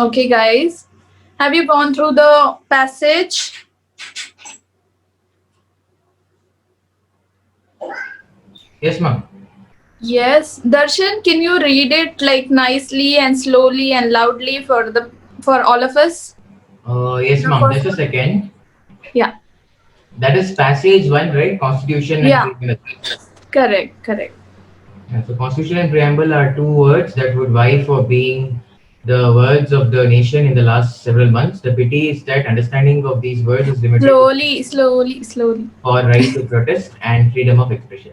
Okay, guys. Have you gone through the passage? Yes, ma'am. Yes. Darshan, can you read it like nicely and slowly and loudly for all of us? Yes, The ma'am. first Just a one. second. Yeah. That is passage one, right? Constitution and Yeah. preamble. Correct. Correct. Yeah, so constitution and preamble are two words that would vie for being the words of the nation in the last several months. The pity is that understanding of these words is limited to Slowly, slowly, slowly. for right to protest and freedom of expression.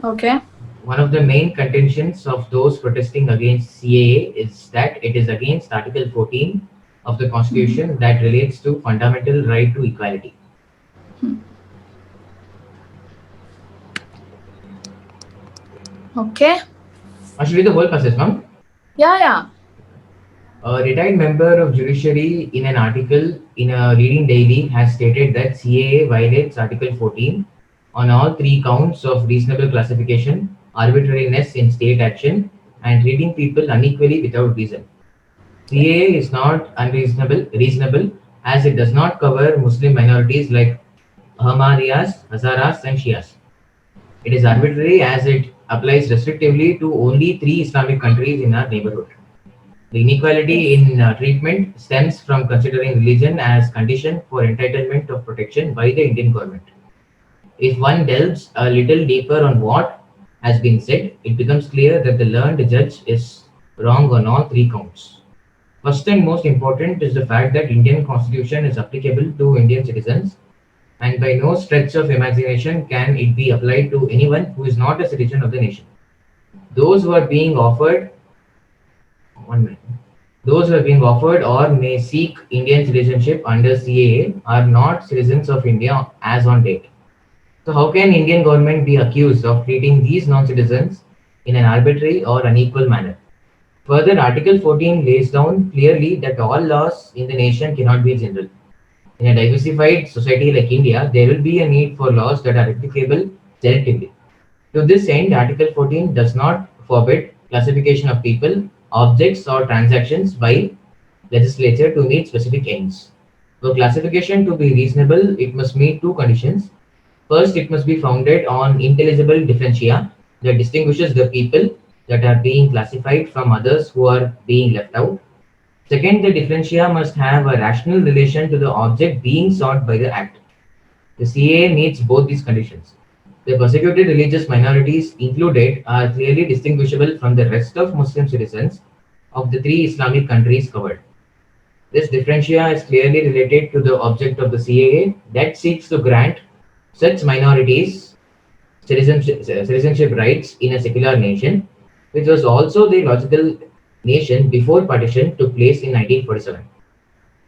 Okay. One of the main contentions of those protesting against CAA is that it is against Article 14 of the Constitution that relates to fundamental right to equality. Okay. I should read the whole passage, ma'am. Yeah, yeah. A retired member of judiciary in an article in a reading daily has stated that CAA violates Article 14 on all three counts of reasonable classification, arbitrariness in state action, and treating people unequally without reason. CAA is not reasonable as it does not cover Muslim minorities like Ahmadiyas, Hazaras, and Shias. It is arbitrary as it applies restrictively to only three Islamic countries in our neighborhood. The inequality Yes. in treatment stems from considering religion as condition for entitlement of protection by the Indian government. If one delves a little deeper on what has been said, it becomes clear that the learned judge is wrong on all three counts. First and most important is the fact that Indian constitution is applicable to Indian citizens and by no stretch of imagination can it be applied to anyone who is not a citizen of the nation. Those who are being offered one minute. Those who are being offered or may seek Indian citizenship under CAA are not citizens of India as on date. So how can Indian government be accused of treating these non-citizens in an arbitrary or unequal manner? Further, Article 14 lays down clearly that all laws in the nation cannot be general. In a diversified society like India, there will be a need for laws that are applicable selectively. To this end, Article 14 does not forbid classification of people, objects, or transactions by legislature to meet specific ends. For classification to be reasonable, it must meet two conditions. First, it must be founded on intelligible differentia that distinguishes the people that are being classified from others who are being left out. Second, the differentia must have a rational relation to the object being sought by the act. The CAA meets both these conditions. The persecuted religious minorities included are clearly distinguishable from the rest of Muslim citizens of the three Islamic countries covered. This differentia is clearly related to the object of the CAA that seeks to grant such minorities citizenship rights in a secular nation, which was also the logical nation before partition took place in 1947.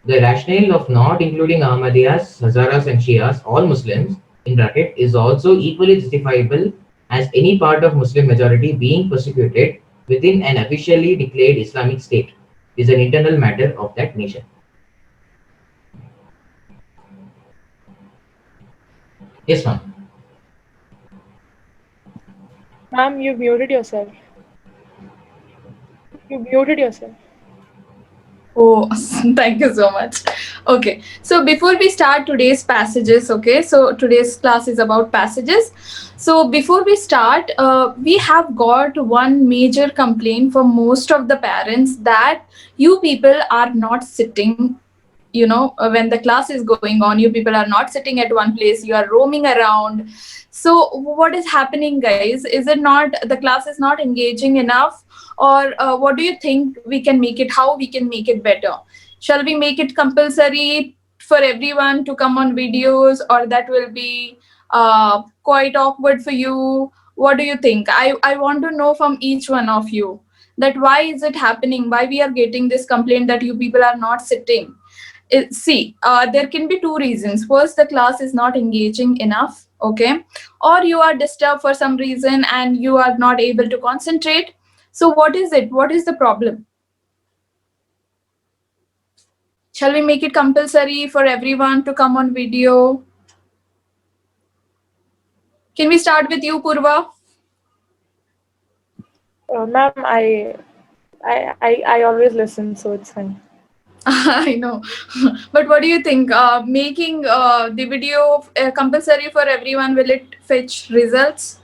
The rationale of not including Ahmadiyas, Hazaras, and Shias, all Muslims, in bracket, is also equally justifiable as any part of Muslim majority being persecuted within an officially declared Islamic state is an internal matter of that nation. Yes, ma'am. Ma'am, you muted yourself. You muted yourself. Oh, thank you so much. Okay, so before we start today's passages, okay, so today's class is about passages. So before we start, we have got one major complaint from most of the parents that you people are not sitting, when the class is going on, you people are not sitting at one place, you are roaming around. So what is happening, guys? Is it not the class is not engaging enough, or what do you think we can make it, how we can make it better? Shall we make it compulsory for everyone to come on videos, or that will be quite awkward for you? What do you think? I want to know from each one of you that why is it happening, why we are getting this complaint that you people are not sitting. See, there can be two reasons. First, the class is not engaging enough, okay, or you are disturbed for some reason and you are not able to concentrate. So what is it, what is the problem? Shall we make it compulsory for everyone to come on video? Can we start with you, Purva? Ma'am, I I always listen, so it's fine. I know. But what do you think? Making the video compulsory for everyone, will it fetch results?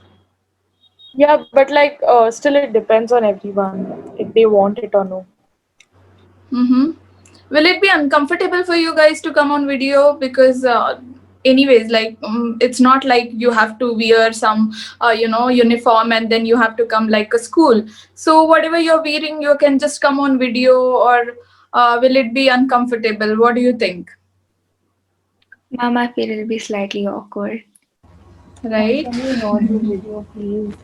Yeah, but like still it depends on everyone if they want it or no. Mm-hmm. Will it be uncomfortable for you guys to come on video? Because, anyways, like it's not like you have to wear some, uniform and then you have to come like a school. So whatever you're wearing, you can just come on video, or will it be uncomfortable? What do you think? Mom, I feel it'll be slightly awkward. Mom, Right? can we not do video, please?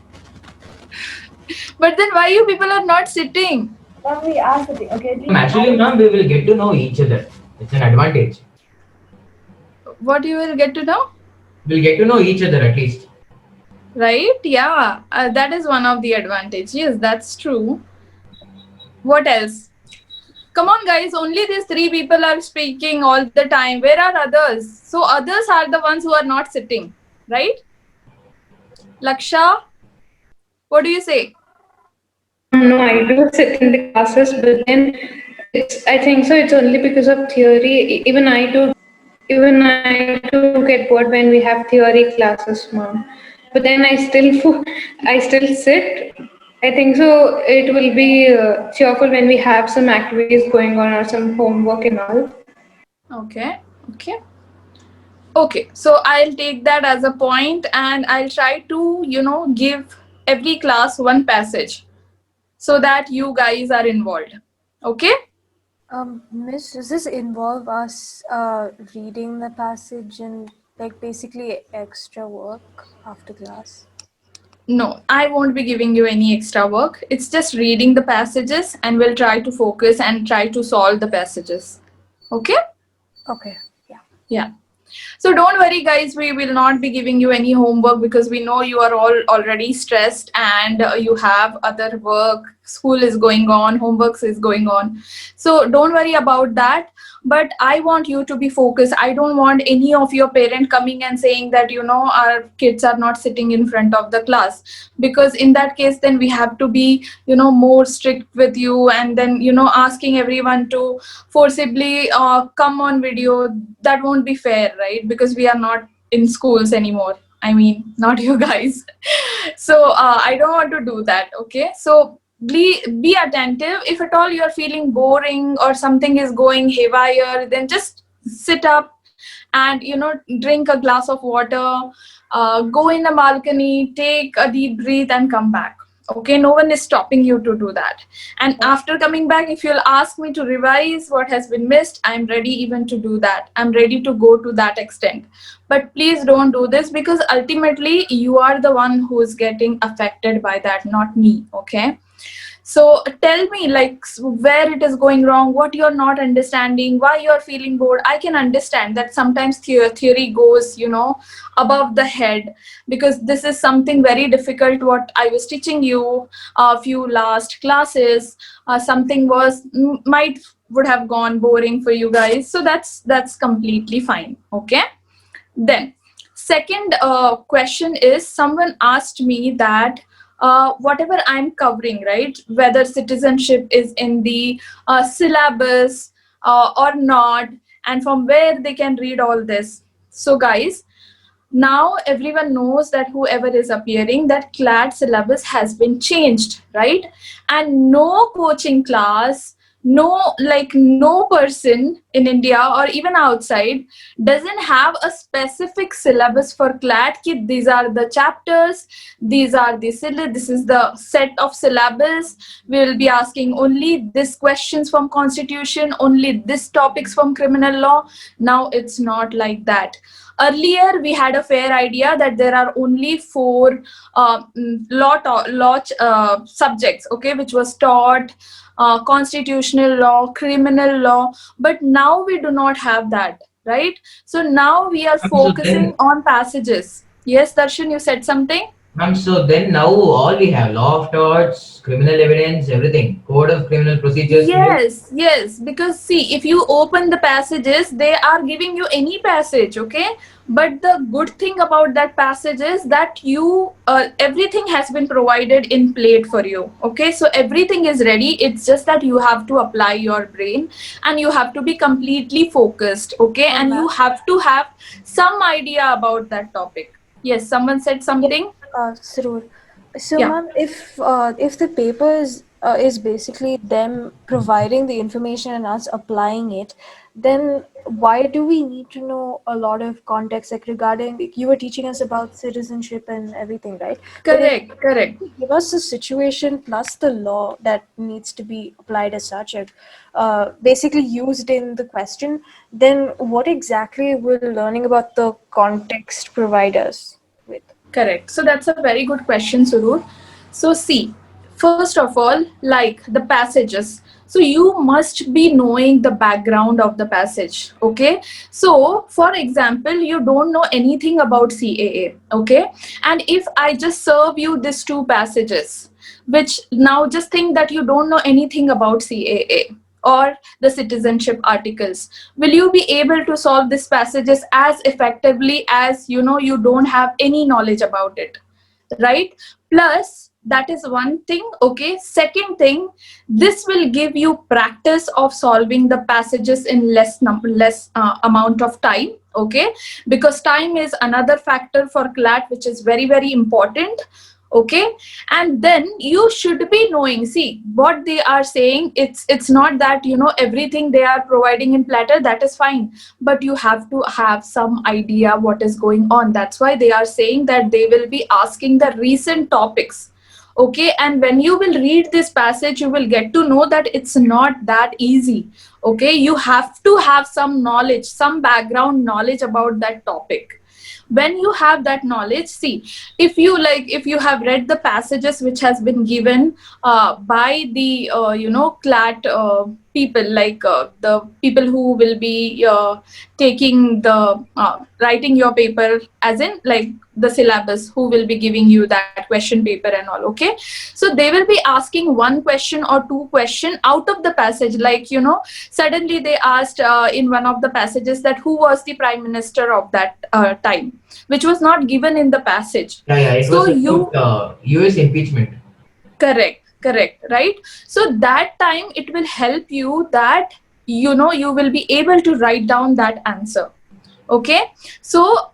But then why you people are not sitting? Mom, we are sitting. Okay, at least Actually, ma'am, we will get to know each other. It's an advantage. What you will get to know? We'll get to know each other at least. Right? Yeah, that is one of the advantages. Yes, that's true. What else? Come on, guys. Only these three people are speaking all the time. Where are others? So others are the ones who are not sitting, right? Laksha, what do you say? No, I do sit in the classes, but then I think so. It's only because of theory. Even I too get bored when we have theory classes, mom. But then I still sit. I think so. It will be cheerful when we have some activities going on or some homework and all. Okay, okay. Okay, so I'll take that as a point and I'll try to, give every class one passage so that you guys are involved. Okay? Miss, does this involve us reading the passage and like basically extra work after class? No, I won't be giving you any extra work. It's just reading the passages and we'll try to focus and try to solve the passages. Okay? Okay, yeah. Yeah. So don't worry, guys. We will not be giving you any homework because we know you are all already stressed and you have other work. School is going on, homeworks is going on. So don't worry about that. But I want you to be focused. I don't want any of your parent coming and saying that, our kids are not sitting in front of the class. Because in that case, then we have to be, more strict with you, and then, asking everyone to forcibly come on video. That won't be fair, right? Because we are not in schools anymore. I mean, not you guys. So I don't want to do that. Okay, so be attentive. If at all you are feeling boring or something is going haywire, then just sit up and drink a glass of water, go in a balcony, take a deep breath and come back. Okay, no one is stopping you to do that. And after coming back, if you'll ask me to revise what has been missed, I'm ready even to do that. I'm ready to go to that extent. But please don't do this, because ultimately you are the one who is getting affected by that, not me. Okay, so tell me, like, where it is going wrong, what you're not understanding, why you're feeling bored. I can understand that sometimes theory goes, above the head, because this is something very difficult what I was teaching you a few last classes. Something might would have gone boring for you guys. So that's completely fine. Okay. Then, second question is, someone asked me that whatever I'm covering, right, whether citizenship is in the syllabus or not, and from where they can read all this. So, guys, now everyone knows that whoever is appearing, that CLAT syllabus has been changed, right? And no coaching class, no person in India or even outside doesn't have a specific syllabus for CLAT. These are the chapters, these are the syllabus, this is the set of syllabus. We will be asking only this questions from constitution, only this topics from criminal law. Now it's not like that. Earlier, we had a fair idea that there are only four law subjects, okay, which was tort, constitutional law, criminal law. But now we do not have that, right? So now we are So then, focusing on passages. Yes, Darshan, you said something? Ma'am, so then now all we have law of torts, criminal evidence, everything, code of criminal procedures we use. Yes, yes, because see, if you open the passages, they are giving you any passage, okay? But the good thing about that passage is that everything has been provided in plate for you, okay? So everything is ready. It's just that you have to apply your brain and you have to be completely focused, okay? And you Ma'am. have to have some idea about that topic. Yes, someone said Yeah, something. Sarur. So, Yeah, ma'am, if the paper is basically them providing the information and us applying it, then why do we need to know a lot of context, like regarding, like, you were teaching us about citizenship and everything, right? But then correct, correct. give us the situation plus the law that needs to be applied as such, like, basically used in the question. Then what exactly will learning about the context provide us with? Correct. So that's a very good question, Surur. So see, first of all, like the passages. So you must be knowing the background of the passage. Okay. So for example, you don't know anything about CAA. Okay. And if I just serve you these two passages, which now just think that you don't know anything about CAA or the citizenship articles, will you be able to solve these passages as effectively as you don't have any knowledge about it, right? Plus that is one thing. Okay, second thing, this will give you practice of solving the passages in less amount of time. Okay, because time is another factor for CLAT which is very very important. Okay, and then you should be knowing, see what they are saying. It's not that everything they are providing in platter, that is fine, but you have to have some idea what is going on. That's why they are saying that they will be asking the recent topics. Okay, and when you will read this passage you will get to know that it's not that easy. Okay, you have to have some knowledge, some background knowledge about that topic. When you have that knowledge, see, if you have read the passages which has been given by the CLAT people, like the people who will be taking the writing your paper, as in like the syllabus, who will be giving you that question paper and all. Okay, so they will be asking one question or two question out of the passage, like suddenly they asked in one of the passages that who was the prime minister of that time, which was not given in the passage. Yeah, yeah, it So was about you US impeachment. correct, correct, right? So that time it will help you that you will be able to write down that answer. Okay, so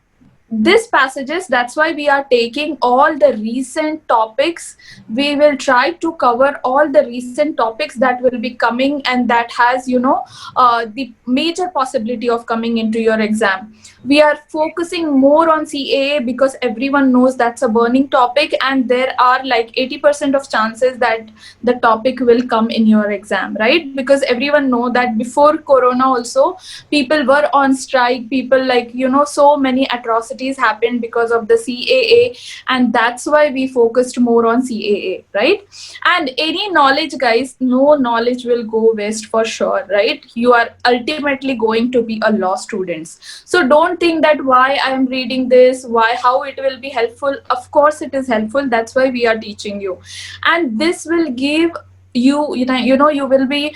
this passages, that's why we are taking all the recent topics. We will try to cover all the recent topics that will be coming and that has the major possibility of coming into your exam. We are focusing more on CAA because everyone knows that's a burning topic and there are like 80% of chances that the topic will come in your exam, right? Because everyone know that before corona also people were on strike, people, like so many atrocities happened because of the CAA, and that's why we focused more on CAA, right? And any knowledge, guys, no knowledge will go waste for sure, right? You are ultimately going to be a law students, so don't think that why I am reading this, why, how it will be helpful. Of course it is helpful, that's why we are teaching you, and this will give you will be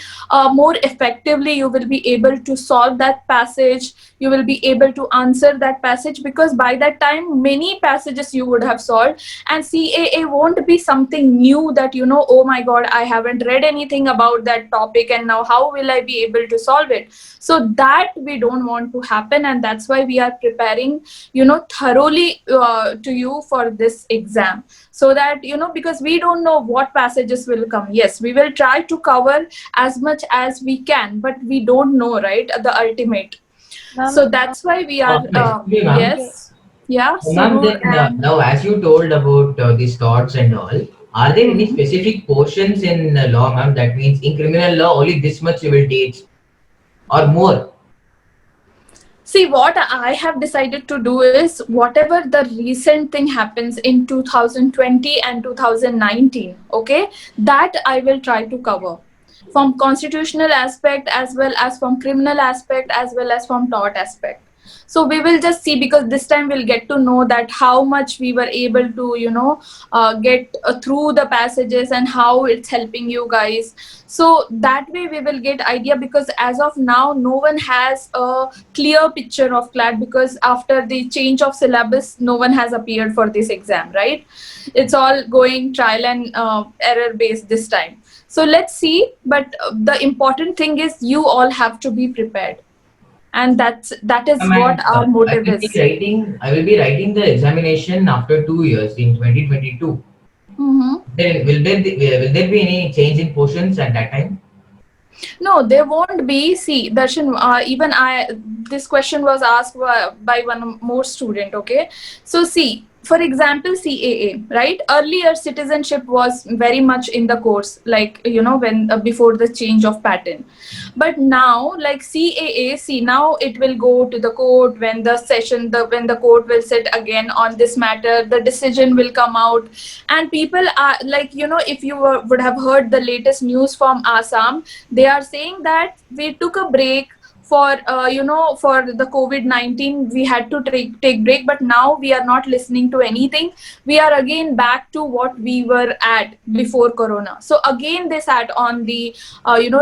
more effectively, you will be able to solve that passage, you will be able to answer that passage, because by that time many passages you would have solved, and CAA won't be something new that oh my god, I haven't read anything about that topic and now how will I be able to solve it. So that we don't want to happen, and that's why we are preparing thoroughly to you for this exam, so that because we don't know what passages will come. Yes, we will try to cover as much as we can, but we don't know, right, the ultimate. Ma'am, So that's why we are Excuse me, ma'am. okay. yes, yeah, So, ma'am, Surur. then And now as you told about these thoughts and all, are there any Mhm. specific portions in law, ma'am? That means in criminal law only this much you will teach, or more? See, what I have decided to do is whatever the recent thing happens in 2020 and 2019, okay, that I will try to cover from constitutional aspect as well as from criminal aspect as well as from tort aspect. So we will just see, because this time we'll get to know that how much we were able to, get through the passages and how it's helping you guys. So that way we will get idea, because as of now no one has a clear picture of CLAT, because after the change of syllabus no one has appeared for this exam, right? It's all going trial and error based this time. So let's see, but the important thing is you all have to be prepared, and that is what And our motive is. I will be writing the examination after 2 years in 2022. Mm-hmm. Then will there be any change in portions at that time? No, there won't be. See, Darshan, even this question was asked by one more student, okay? So, see, for example, CAA, right? Earlier, citizenship was very much in the course, like, when before the change of pattern. But now, like CAA, see, now it will go to the court when when the court will sit again on this matter, the decision will come out. And people are like, if you would have heard the latest news from Assam, they are saying that we took a break for for the COVID-19. We had to take break, but now we are not listening to anything. We are again back to what we were at before corona. So again they sat on the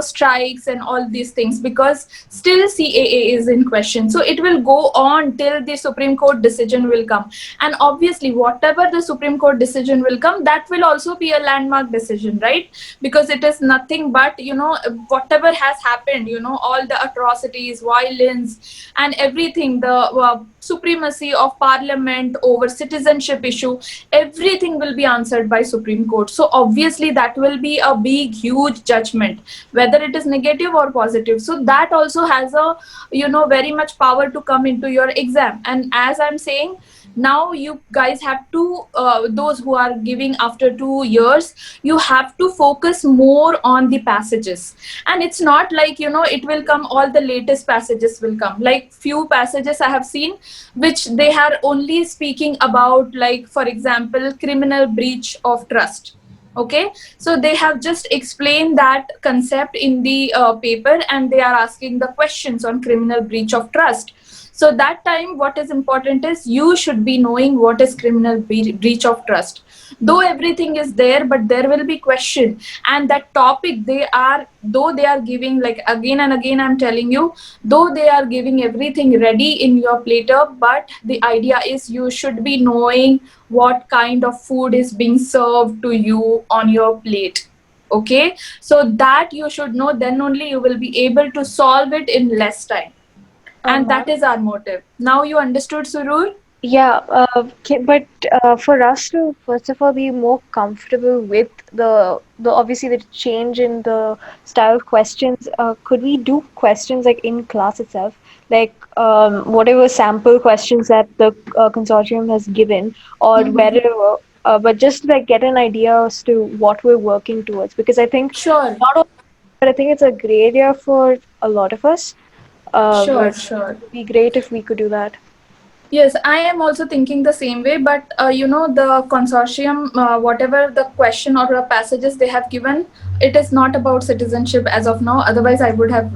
strikes and all these things, because still CAA is in question. So it will go on till the Supreme Court decision will come. And obviously whatever the Supreme Court decision will come, that will also be a landmark decision, right? Because it is nothing but whatever has happened, all the atrocities, violence and everything, the supremacy of parliament over citizenship issue, everything will be answered by Supreme Court. So obviously that will be a big huge judgment, whether it is negative or positive. So that also has a very much power to come into your exam. And as I'm saying, now you guys have to those who are giving after 2 years, you have to focus more on the passages. And it's not like it will come, all the latest passages will come. Like few passages I have seen which they are only speaking about, like for example criminal breach of trust. Okay, so they have just explained that concept in the paper, and they are asking the questions on criminal breach of trust. So that time what is important is you should be knowing what is criminal breach of trust. Though everything is there, but there will be question. And that topic they are, though they are giving, like again and again I'm telling you, though they are giving everything ready in your platter, but the idea is you should be knowing what kind of food is being served to you on your plate. Okay, so that you should know, then only you will be able to solve it in less time. And Ma'am? that is our motive. Now you understood, Surur? Yeah, but for us to first of all be more comfortable with the obviously the change in the style of questions, could we do questions like in class itself, like whatever sample questions that the consortium has given, or Mm-hmm. wherever, but just like get an idea as to what we're working towards, because I think Sure, not all, but I think it's a gray area for a lot of us. sure, But sure. it would be great if we could do that. Yes, I am also thinking the same way, but the consortium, whatever the question or the passages they have given, it is not about citizenship as of now. Otherwise, I would have,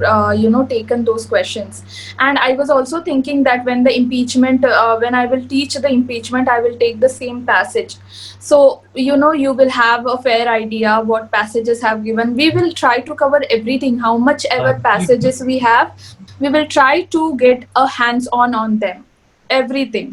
taken those questions. And I was also thinking that when the impeachment, when I will teach the impeachment, I will take the same passage. So, you will have a fair idea what passages have given. We will try to cover everything, how much ever passages we have, we will try to get a hands on them, everything.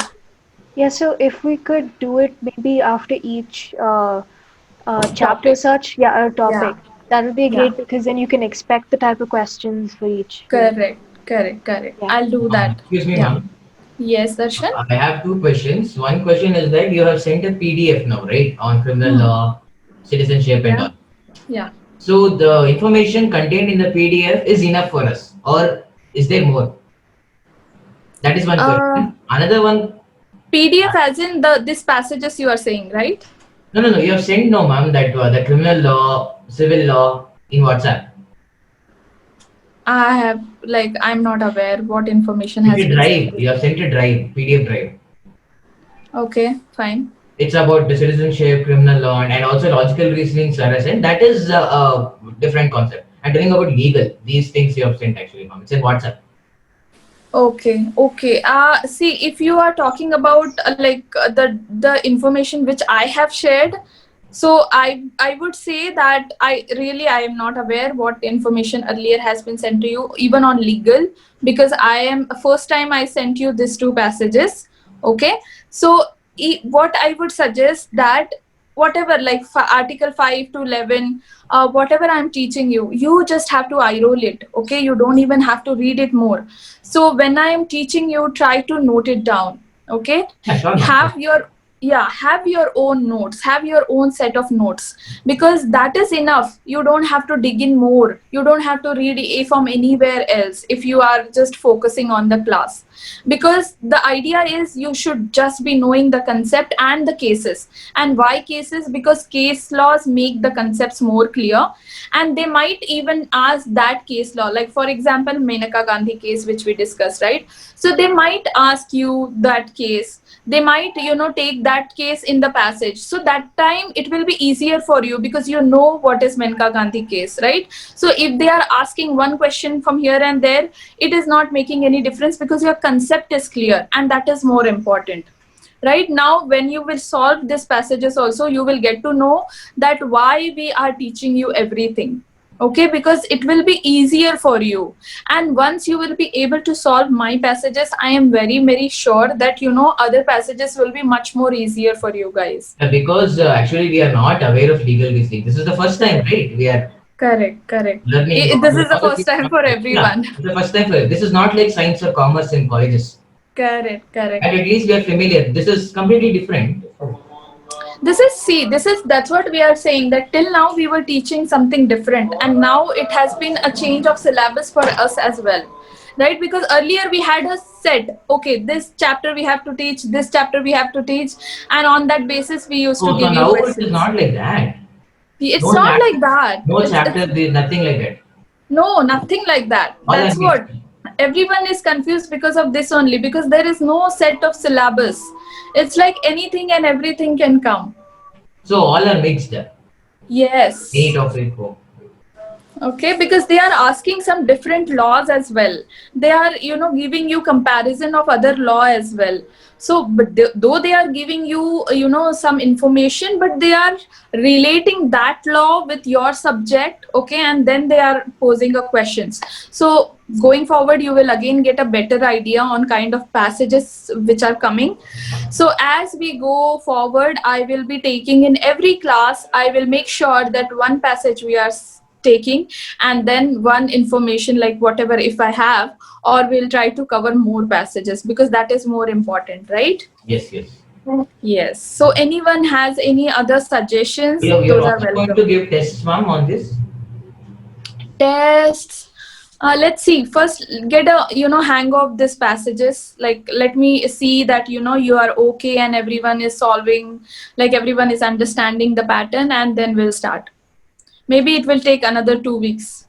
Yeah, so if we could do it maybe after each chapter Topic. such, yeah, a Yeah, topic, that would be yeah. great because then you can expect the type of questions for each way. Correct, correct, correct. Yeah. I'll do that. Excuse me, Yeah. ma'am. Yes, Darshan. I have two questions. One question is that you have sent a PDF now, right, on criminal Hmm. law, citizenship, and Yeah, all. yeah. So the information contained in the PDF is enough for us, or is there more? That is one uh question. Another one, PDF as in the this passages you are saying, right? no. You have sent no, ma'am, that the criminal law, civil law in WhatsApp. I have, like, I'm not aware what information It's has a been sent drive. to You you. have sent a drive, PDF drive. Okay, fine. It's about the citizenship, criminal law, and also logical reasoning, sir. And that is a different concept. I'm telling about legal. These things you have sent actually, ma'am. It's in WhatsApp. Okay, okay. See, if you are talking about the information which I have shared, so I would say that I am not aware what information earlier has been sent to you, even on legal, because I am first time I sent you these two passages. Okay, so what I would suggest that whatever like article 5 to 11, whatever I'm teaching you, you just have to eye roll it. Okay, you don't even have to read it more. So when I am teaching you, try to note it down. Okay, Yeah, sure, ma'am. have your, yeah, have your own notes, have your own set of notes, because that is enough. You don't have to dig in more, you don't have to read from anywhere else if you are just focusing on the class, because the idea is you should just be knowing the concept and the cases. And why cases? Because case laws make the concepts more clear, and they might even ask that case law, like for example Menaka Gandhi case which we discussed, right? So they might ask you that case, they might take that case in the passage, so that time it will be easier for you because you know what is Menka Gandhi case, right? So if they are asking one question from here and there, it is not making any difference because your concept is clear, and that is more important. Right now when you will solve these passages also, you will get to know that why we are teaching you everything. Okay, because it will be easier for you, and once you will be able to solve my passages, I am very very sure that other passages will be much more easier for you guys. Because actually we are not aware of legal this thing. This is the first time, right? We are Correct, correct. learning This is the all first these time for yeah, everyone. it's the first time for this is not like science or commerce in colleges. Correct, correct. And at least we are familiar. This is completely different. This is, see, this is, that's what we are saying, that till now we were teaching something different, and now it has been a change of syllabus for us as well, right? Because earlier we had a set, okay, this chapter we have to teach, this chapter we have to teach, and on that basis we used to So give you now it is questions. not like that. It's No not chapter, like that. no It's chapter, there is nothing like that. no, nothing like that. All are That's mixed. what everyone is confused because of this only, because there is no set of syllabus. It's like anything and everything can come. So all are mixed. Any Yes. topic. Oh. Okay, because they are asking some different laws as well. They are giving you comparison of other law as well. So but though they are giving you some information, but they are relating that law with your subject. Okay, and then they are posing a questions. So going forward you will again get a better idea on kind of passages which are coming. So as we go forward, I will be taking in every class, I will make sure that one passage we are taking, and then one information like whatever if I have, or we'll try to cover more passages because that is more important, right? Yes, yes. Yes. So anyone has any other suggestions, You're those are also going to welcome. give tests, ma'am, on this. Tests. Let's see, first get a hang of these passages, like let me see that you are okay and everyone is solving, like everyone is understanding the pattern, and then we'll start. Maybe it will take another 2 weeks.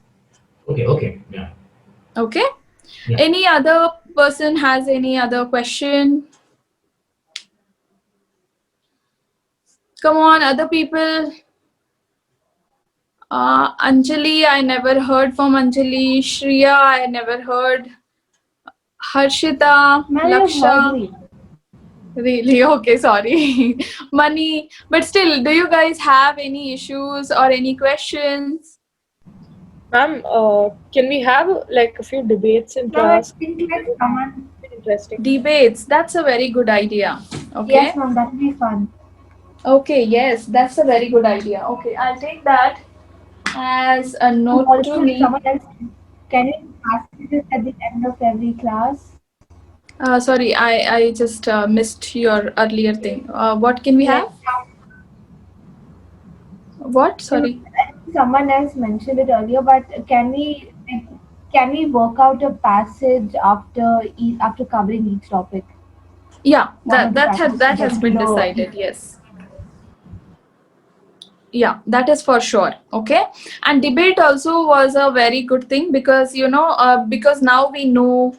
Okay, okay, yeah, Okay. yeah. Any other person has any other question? Come on, other people. Anjali, I never heard from Anjali. Shriya, I never heard. Harshita, Ma'am, you've heard Laksha. me. Really? Okay, sorry. Money. But still, do you guys have any issues or any questions? Ma'am, can we have like a few debates in Ma'am, I class? think That like would someone. be interesting. Debates. That's a very good idea. Yes, Okay. ma'am, that would be fun. Okay, yes, that's a very good idea. Okay, I'll take that as a And note to also, me. someone else, can we do passages at the end of every class? Sorry, I just missed your earlier thing. What can we Like, have? What? Sorry. I think someone else mentioned it earlier, but can we work out a passage after covering each topic? Yeah, One that of the that has passages to that get has to been know decided. Yes. Yeah, that is for sure. Okay, and debate also was a very good thing because because now we know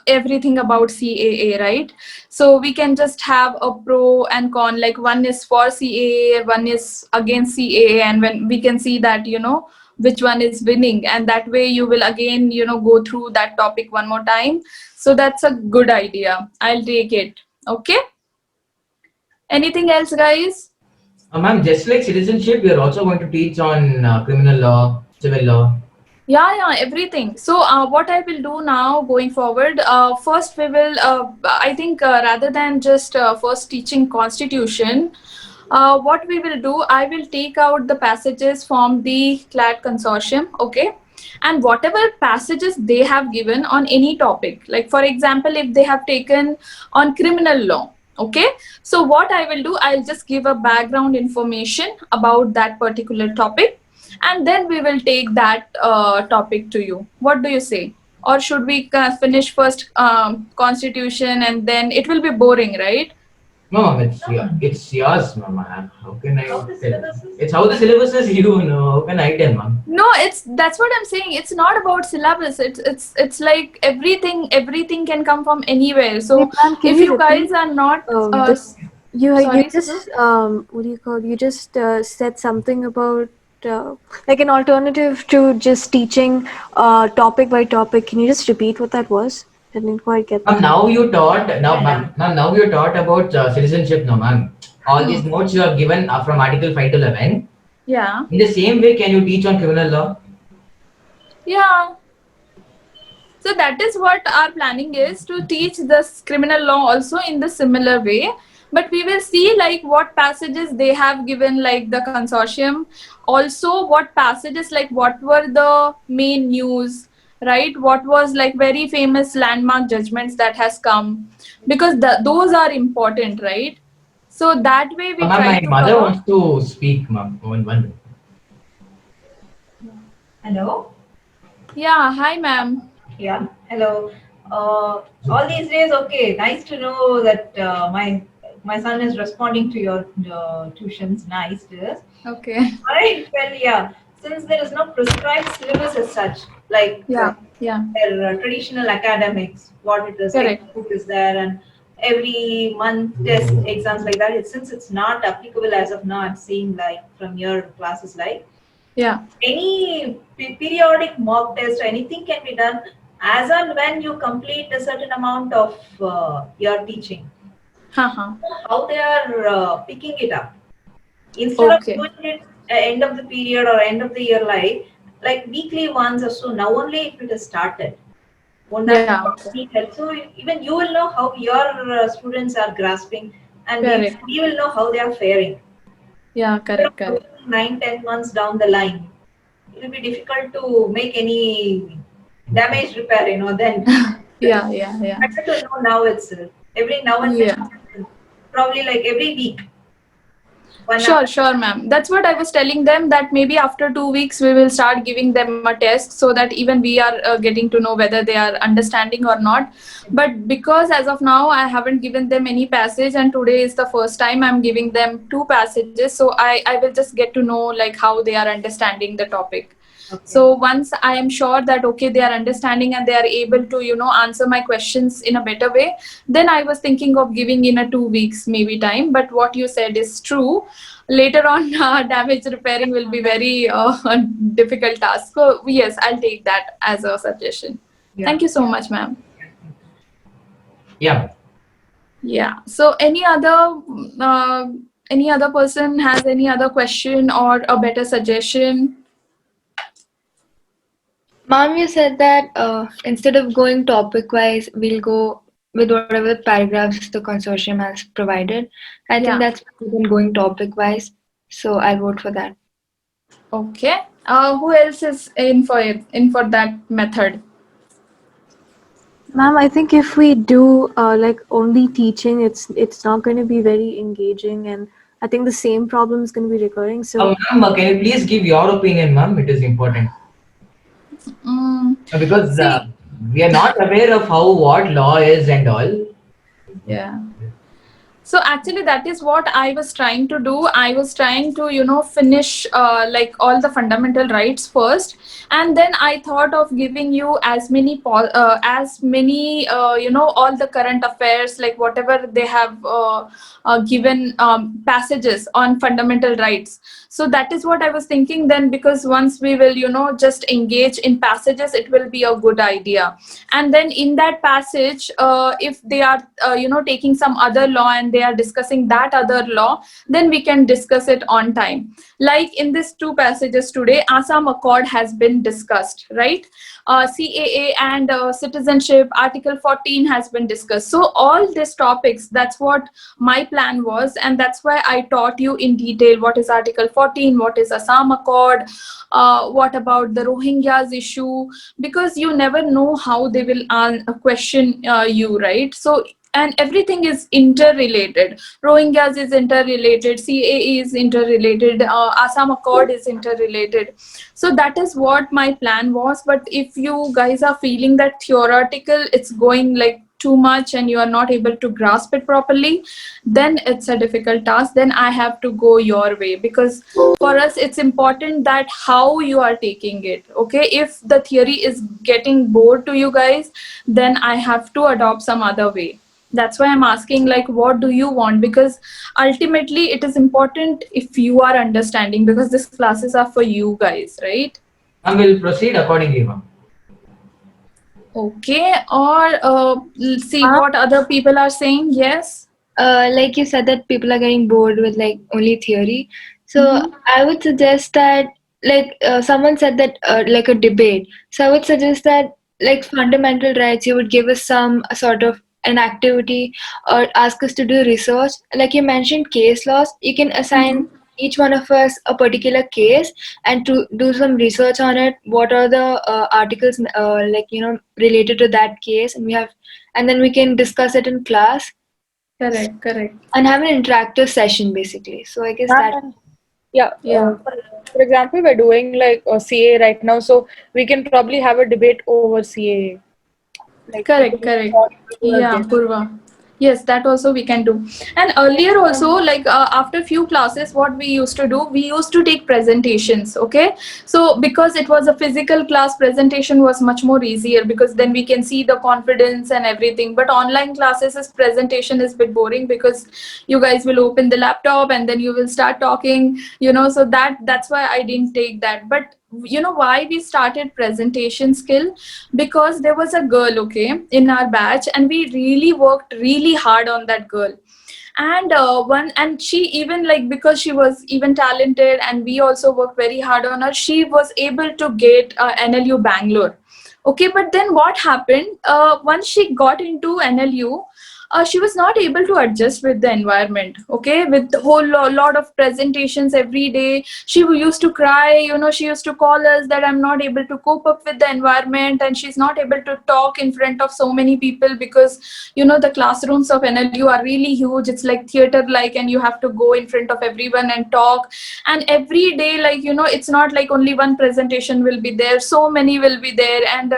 everything about CAA, right? So we can just have a pro and con, like one is for CAA, one is against CAA, and when we can see that which one is winning, and that way you will again go through that topic one more time. So that's a good idea. I'll take it. Okay, anything else, guys? Ma'am, just like citizenship, we are also going to teach on criminal law, civil law. Yeah, everything. So what I will do now going forward, first we will, I think rather than just first teaching constitution, what we will do, I will take out the passages from the CLAT consortium, okay? And whatever passages they have given on any topic, like for example, if they have taken on criminal law, okay? So what I will do, I'll just give a background information about that particular topic, and then we will take that topic to you. What do you say? Or should we finish first constitution, and then it will be boring, right? No, ma'am, it's yours, ma'am. How can I tell? It's how the syllabus is, you know. How can I tell, ma'am? No, that's what I'm saying. It's not about syllabus. It's like everything can come from anywhere. Wait, So ma'am, can if you you repeat? guys are not This you sorry, just what do you call? You just said something about like an alternative to just teaching topic by topic. Can you just repeat what that was? I didn't quite get Ma'am, that. now you taught now, ma'am. Now you taught about citizenship, no, ma'am. All these notes you have given are from Article 5 to 11. yeah, In the same way, can you teach on criminal law? yeah. So that is what our planning is, to teach this criminal law also in the similar way. But we will see like what passages they have given, like the consortium. Also, what passages, like what were the main news, right? What was like very famous landmark judgments that has come, because those are important, right? So that way we Ma'am, try my to mother cover. wants to speak, ma'am. One minute. Hello? Yeah, hi, ma'am. Yeah, hello. All these days, okay, nice to know that my son is responding to your tuitions. Nice, dear. Okay. I well, yeah, since there is no prescribed syllabus as such, like Yeah, yeah, their traditional academics, what it is, correct. textbook is there, and every month test exams like that. Since it's not applicable as of now, I'm seeing like from your classes, like Yeah. any periodic mock test or anything can be done as and when you complete a certain amount of your teaching. Haha. How they are picking it up instead of Okay. doing it at end of the period or end of the year, like weekly ones or so. Now only if it is started, won't that Yeah. Okay. need help? So even you will know how your students are grasping, and Correct. we will know how they are faring. Yeah, Instead of correct, correct. looking 9, 10 months down the line, it will be difficult to make any damage repair, then Yeah, yeah, yeah. better to know now itself. Every now and Yeah. then, probably like every week, 1 hour. Sure, sure, ma'am. That's what I was telling them, that maybe after 2 weeks we will start giving them a test, so that even we are getting to know whether they are understanding or not. But because as of now I haven't given them any passage, and today is the first time I'm giving them two passages, so I will just get to know like how they are understanding the topic. Okay. So once I am sure that okay, they are understanding and they are able to answer my questions in a better way, then I was thinking of giving in a 2 weeks maybe time. But what you said is true. Later on, damage repairing will be very difficult task. So yes, I'll take that as a suggestion. Yeah. Thank you so much, ma'am. Yeah. Yeah. So uh, any other person has any other question or a better suggestion? Mom, you said that instead of going topic wise, we'll go with whatever paragraphs the consortium has provided. I think Yeah. that's better than going topic wise. So I'll vote for that. Okay. Who else is in for it? In for that method? Ma'am, I think if we do like only teaching, it's not going to be very engaging, and I think the same problem is going to be recurring. So Ma'am, can you please give your opinion, ma'am? It is important. Mm, Because see, we are not aware of how what law is and all. yeah. So actually that is what I was trying to do. I was trying to finish like all the fundamental rights first, and then I thought of giving you as many all the current affairs, like whatever they have given passages on fundamental rights. So that is what I was thinking then, because once we will just engage in passages, it will be a good idea. And then in that passage, if they are taking some other law and they are discussing that other law, then we can discuss it on time. Like in these two passages today, Assam Accord has been discussed, right? CAA and citizenship, Article 14 has been discussed. So all these topics, that's what my plan was, and that's why I taught you in detail what is Article 14, what is Assam Accord, what about the Rohingyas issue, because you never know how they will question you, right? So and everything is interrelated. Rohingyas is interrelated, CAE is interrelated, Assam Accord is interrelated. So that is what my plan was. But if you guys are feeling that theoretical it's going like too much and you are not able to grasp it properly, then it's a difficult task. Then I have to go your way, because for us it's important that how you are taking it. Okay, if the theory is getting bored to you guys, then I have to adopt some other way. That's why I'm asking, like, what do you want? Because ultimately it is important if you are understanding, because these classes are for you guys, right? Ma'am, will proceed accordingly, ma'am. Okay, or see Uh, what other people are saying. Yes. like you said that people are getting bored with like only theory. So Mm-hmm. I would suggest that like someone said that like a debate. So I would suggest that like fundamental rights, you would give us some sort of an activity or ask us to do research. Like you mentioned case laws, you can assign Mm-hmm. each one of us a particular case and to do some research on it. What are the articles like related to that case, and we have, and then we can discuss it in class Correct, correct. and have an interactive session basically. So I guess that. And yeah, Yeah. for example, we're doing like a CA right now, so we can probably have a debate over CA, like people Correct, who are correct. for, people who are Yeah, against. Purva. Yes, that also we can do. And earlier also, like after few classes, what we used to do, we used to take presentations. Okay, so because it was a physical class, presentation was much more easier, because then we can see the confidence and everything. But online classes, is presentation is a bit boring, because you guys will open the laptop and then you will start talking. So that's why I didn't take that. But why we started presentation skill? Because there was a girl, okay, in our batch, and we really worked really hard on that girl. And she even, like, because she was even talented and we also worked very hard on her, she was able to get NLU Bangalore. Okay, but then what happened, once she got into NLU, she was not able to adjust with the environment. Okay, with the whole lot of presentations every day, she used to cry. She used to call us that I'm not able to cope up with the environment, and she's not able to talk in front of so many people, because the classrooms of NLU are really huge. It's like theater like, and you have to go in front of everyone and talk. And every day, like, it's not like only one presentation will be there, so many will be there. And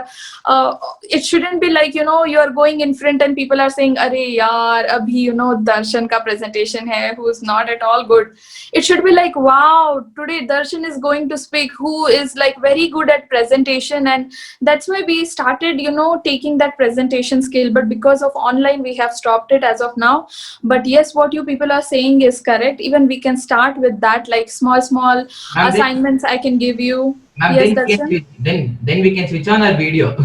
it shouldn't be like, you are going in front and people are saying, "Arey yaar, abhi Darshan ka presentation hai," who is not at all good. It should be like, "Wow, today Darshan is going to speak, who is like very good at presentation." And that's why we started taking that presentation skill. But because of online, we have stopped it as of now. But yes, what you people are saying is correct. Even we can start with that, like small Ma'am, then, assignments I can give you. ma'am, Yes, then we can Darshan. switch, then we can switch on our video.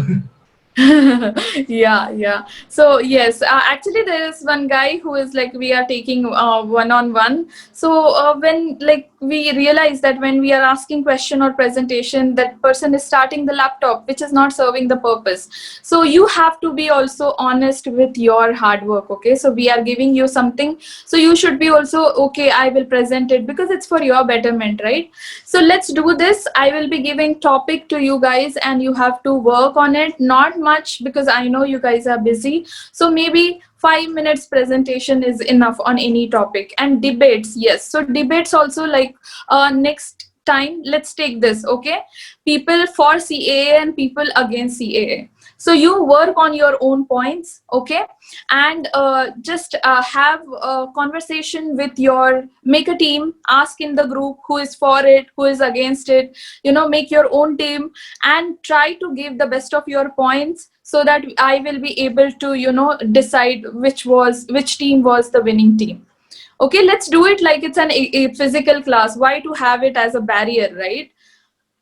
Yeah. So yes, actually there is one guy who is like, we are taking one-on-one. So when, like, we realize that when we are asking question or presentation, that person is starting the laptop, which is not serving the purpose. So you have to be also honest with your hard work. Okay, so we are giving you something, so you should be also, okay, I will present it because it's for your betterment, right? So let's do this. I will be giving topic to you guys and you have to work on it. Not much, because I know you guys are busy. So maybe 5 minutes presentation is enough on any topic. And debates, yes. So debates also, like, next time, let's take this, okay? People for CAA and people against CAA. So you work on your own points, okay? And just have a conversation with your, make a team, ask in the group who is for it, who is against it. Make your own team and try to give the best of your points, so that I will be able to decide which team was the winning team. Okay, let's do it like it's a physical class. Why to have it as a barrier, right?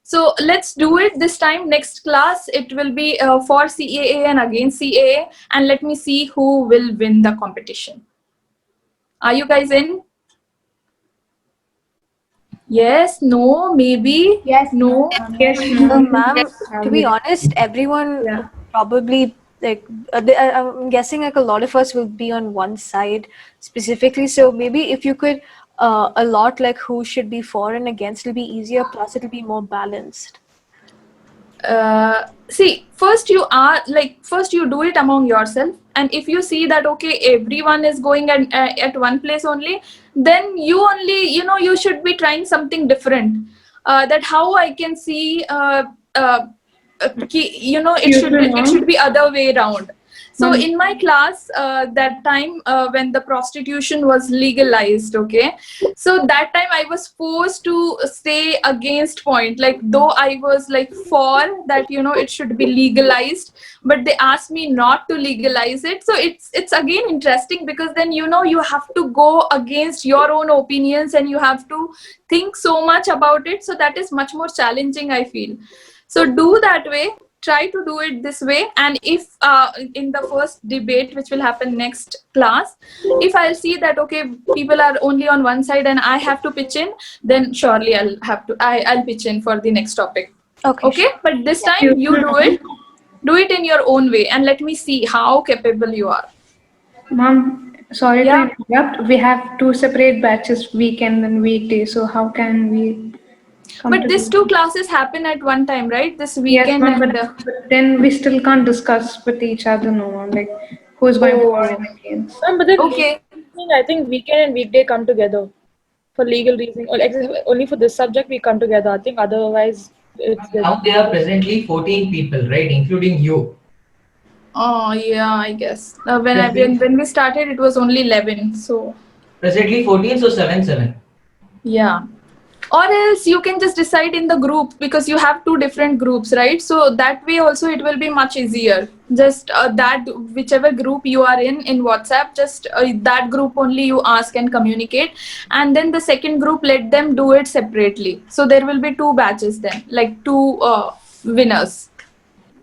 So let's do it this time. Next class, it will be for CAA and again CAA, and let me see who will win the competition. Are you guys in? Yes, no, maybe, Yes, no. Yes, ma'am. Ma'am, to be honest, everyone Yeah. probably like I'm guessing like a lot of us will be on one side specifically. So maybe if you could allot like who should be for and against, it'll be easier. Plus, it'll be more balanced. See, first you do it among yourself, and if you see that okay, everyone is going at one place only, then you only, you should be trying something different. That how I can see, Future, it should ma'am. be other way around. So Ma'am, in my class, that time when the prostitution was legalized, okay, so that time I was forced to say against point, like though I was like for that, it should be legalized, but they asked me not to legalize it. So it's again interesting, because then you have to go against your own opinions and you have to think so much about it. So that is much more challenging, I feel. So do that way, try to do it this way. And if in the first debate which will happen next class, if I'll see that okay, people are only on one side and I have to pitch in, then surely I'll pitch in for the next topic. Okay, Okay, sure. but this Yeah. time you future, ma'am. do it in your own way, and let me see how capable you are. Ma'am, sorry to Yeah, interrupt. We have two separate batches, weekend and weekday. So how can we come but these two together? classes happen at one time, right? This Yes, weekend ma'am, and but then we still can't discuss with each other, no, ma'am. Like who's going for oh, and against. But then legal okay. reasoning, I think weekend and weekday come together for legal reasoning. Or like, only for this subject we come together. I think otherwise it's there's Now there are presently 14 people, right, including you. Oh yeah, I guess. Presently, When we started, it was only 11. So presently 14, so 7, 7. yeah. Or else you can just decide in the group, because you have two different groups, right? So that way also it will be much easier. Just that whichever group you are in WhatsApp, just that group only you ask and communicate, and then the second group, let them do it separately. So there will be two batches then, like two winners.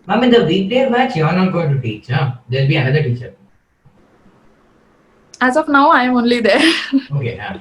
Ma'am, in the weekday batch, you're not going to teach, huh? There'll be another teacher. As of now, I am only there. Okay, huh?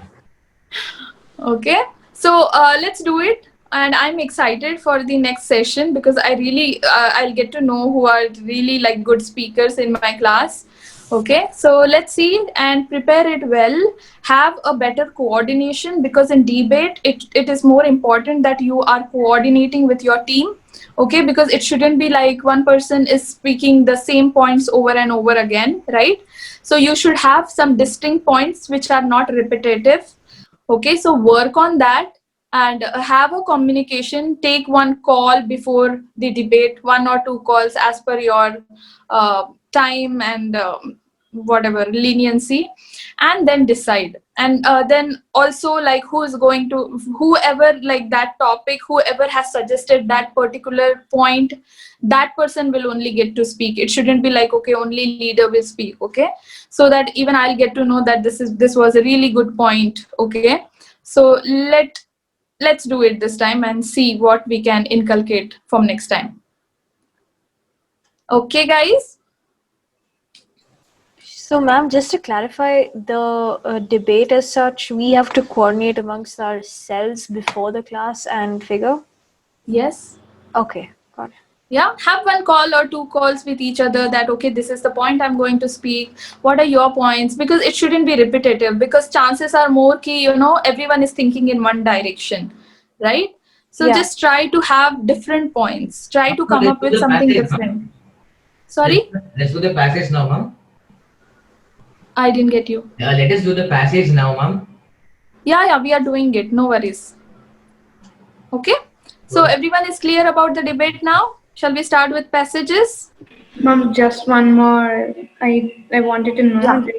Okay, so let's do it. And I'm excited for the next session, because I really, I'll get to know who are really like good speakers in my class. Okay, so let's see and prepare it well. Have a better coordination, because in debate, it is more important that you are coordinating with your team. Okay, because it shouldn't be like one person is speaking the same points over and over again, right? So you should have some distinct points which are not repetitive. Okay, so work on that, and have a communication. Take one call before the debate, one or two calls as per your time and whatever leniency, and then decide. And then also, like, whoever like that topic, whoever has suggested that particular point, that person will only get to speak. It shouldn't be like okay, only leader will speak. Okay, so that even I'll get to know that this was a really good point. Okay, so let's do it this time and see what we can inculcate from next time. Okay, guys. So, ma'am, just to clarify, the debate as such, we have to coordinate amongst ourselves before the class and figure. Yes. Okay, got it. Yeah, have one call or two calls with each other, that okay, this is the point I'm going to speak, what are your points, because it shouldn't be repetitive, because chances are more key, everyone is thinking in one direction, right? So Yeah. just try to have different points, try to So come let's up do with the something passage, ma'am. different. Sorry, Let's do the passage now, ma'am. I didn't get you. Let us do the passage now, ma'am. Yeah, we are doing it, no worries. Okay, so Good. everyone is clear about the debate now. Shall we start with passages? Ma'am, just one more. I wanted to know. Yeah. That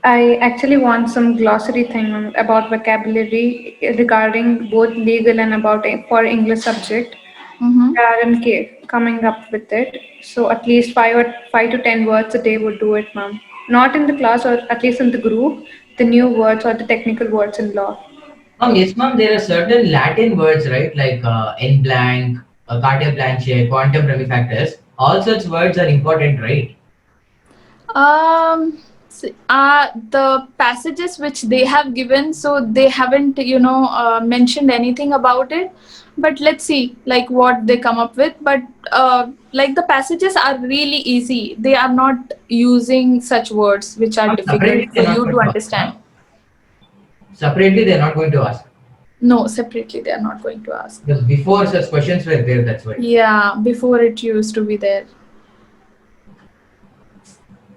I actually want some glossary thing, ma'am, about vocabulary regarding both legal and about for English subject. Mm-hmm. R&K coming up with it. So at least 5 to 10 words a day would do it, ma'am. Not in the class or at least in the group. the new words or the technical words in law. Yes, ma'am. There are certain Latin words, right? Like en blanc, carte blanche, quantum remifactors. All such words are important, right? The passages which they have given, so they haven't, mentioned anything about it. But let's see, like what they come up with. But like the passages are really easy. They are not using such words which are Ma'am, difficult separately, for they're not you going to to ask. understand. Separately, they're not going to ask. No, separately they are not going to ask. Because before such questions were there, that's why. Yeah, before it used to be there.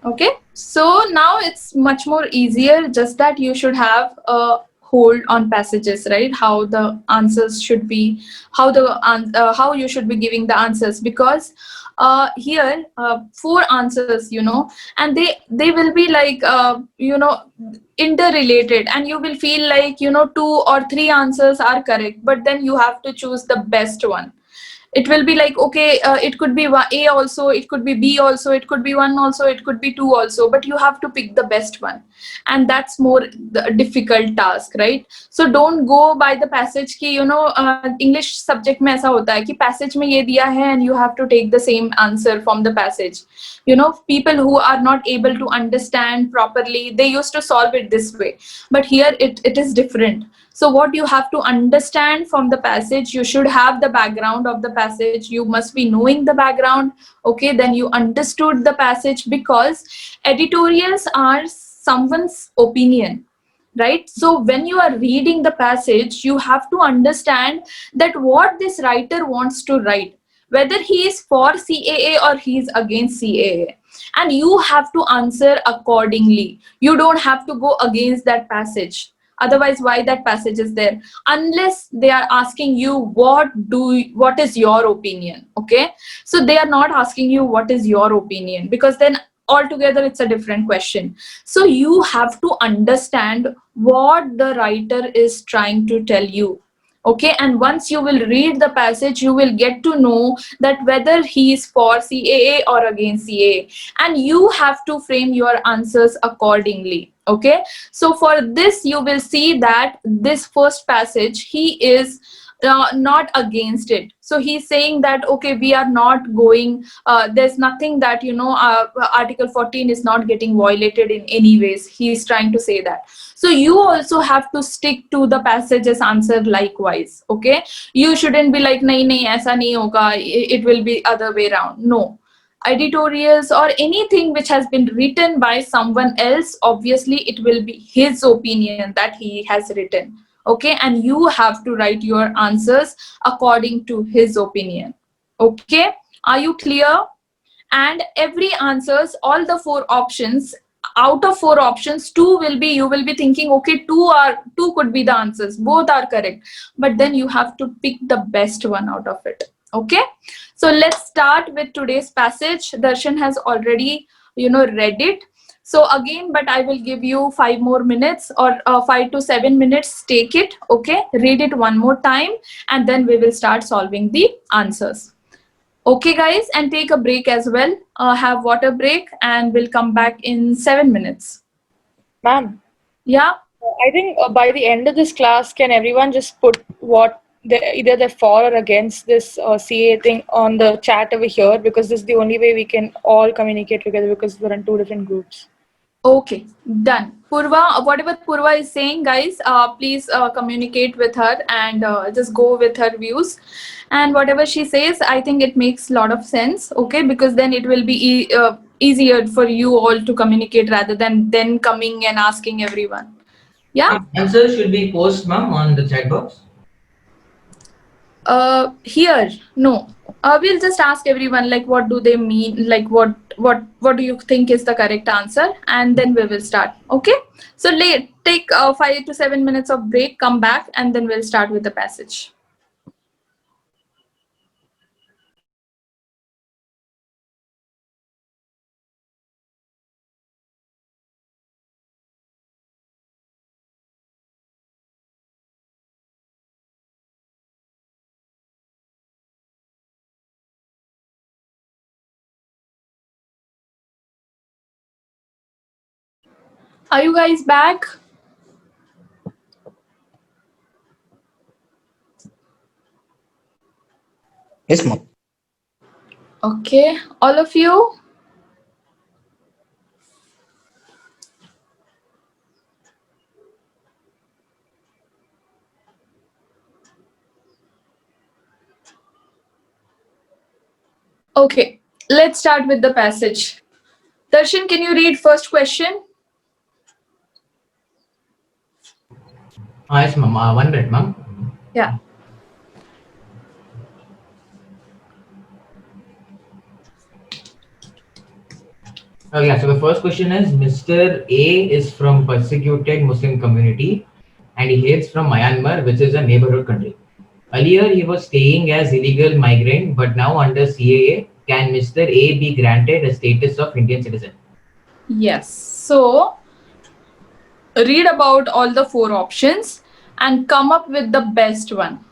Okay, so now it's much more easier, just that you should have a hold on passages, right? How the answers should be, how you should be giving the answers, because here four answers, and they will be like interrelated, and you will feel like two or three answers are correct, but then you have to choose the best one. It will be like, okay, it could be A also, it could be B also, it could be one also, it could be two also, but you have to pick the best one, and that's more the difficult task, right? So don't go by the passage ki, English subject में ऐसा होता है कि passage में ये दिया है and you have to take the same answer from the passage. People who are not able to understand properly, they used to solve it this way, but here it is different. So what you have to understand from the passage, you should have the background of the passage, you must be knowing the background. Okay, then you understood the passage, because editorials are someone's opinion, right? So when you are reading the passage, you have to understand that what this writer wants to write, whether he is for CAA or he is against CAA, and you have to answer accordingly. You don't have to go against that passage. Otherwise, why that passage is there? Unless they are asking you what is your opinion. Okay, so they are not asking you what is your opinion, because then altogether it's a different question. So you have to understand what the writer is trying to tell you. Okay, and once you will read the passage, you will get to know that whether he is for CAA or against CAA, and you have to frame your answers accordingly. Okay, so for this you will see that this first passage, he is not against it. So he's saying that, okay, we are not going, there's nothing that, article 14 is not getting violated in any ways. He's trying to say that. So you also have to stick to the passage's answer likewise. Okay, you shouldn't be like, nahi nahi aisa nahi hoga, it will be other way around. No, editorials or anything which has been written by someone else, obviously it will be his opinion that he has written. Okay, and you have to write your answers according to his opinion. Okay, are you clear? And every answers, all the four options, out of four options, two will be, you will be thinking, okay, two could be the answers, both are correct, but then you have to pick the best one out of it. Okay, so let's start with today's passage. Darshan has already read it. So again, but I will give you 5 more minutes, or 5 to 7 minutes, take it. Okay, read it one more time, and then we will start solving the answers. Okay, guys, and take a break as well. Have water break, and we'll come back in 7 minutes. Ma'am, Yeah. I think by the end of this class, can everyone just put what either they're for or against this CA thing on the chat over here, because this is the only way we can all communicate together, because we're in two different groups. Okay, done. Purva, whatever Purva is saying, guys, please communicate with her, and just go with her views. And whatever she says, I think it makes a lot of sense. Okay, because then it will be easier for you all to communicate, rather than then coming and asking everyone. Yeah. Answers should be post, ma'am, on the chat box. Here, no. We'll just ask everyone, like, what do they mean, like what do you think is the correct answer, and then we will start. Okay, so take 5 to 7 minutes of break, come back, and then we'll start with the passage. Are you guys back? Yes, ma'am. Okay, all of you? Okay, let's start with the passage. Darshan, can you read first question? Yes, ma'am. 1 minute, ma'am. Yeah. Yeah, so the first question is Mr. A is from persecuted Muslim community and he hails from Myanmar, which is a neighborhood country. Earlier, he was staying as illegal migrant, but now under CAA, can Mr. A be granted a status of Indian citizen? Yes. So read about all the four options and come up with the best one.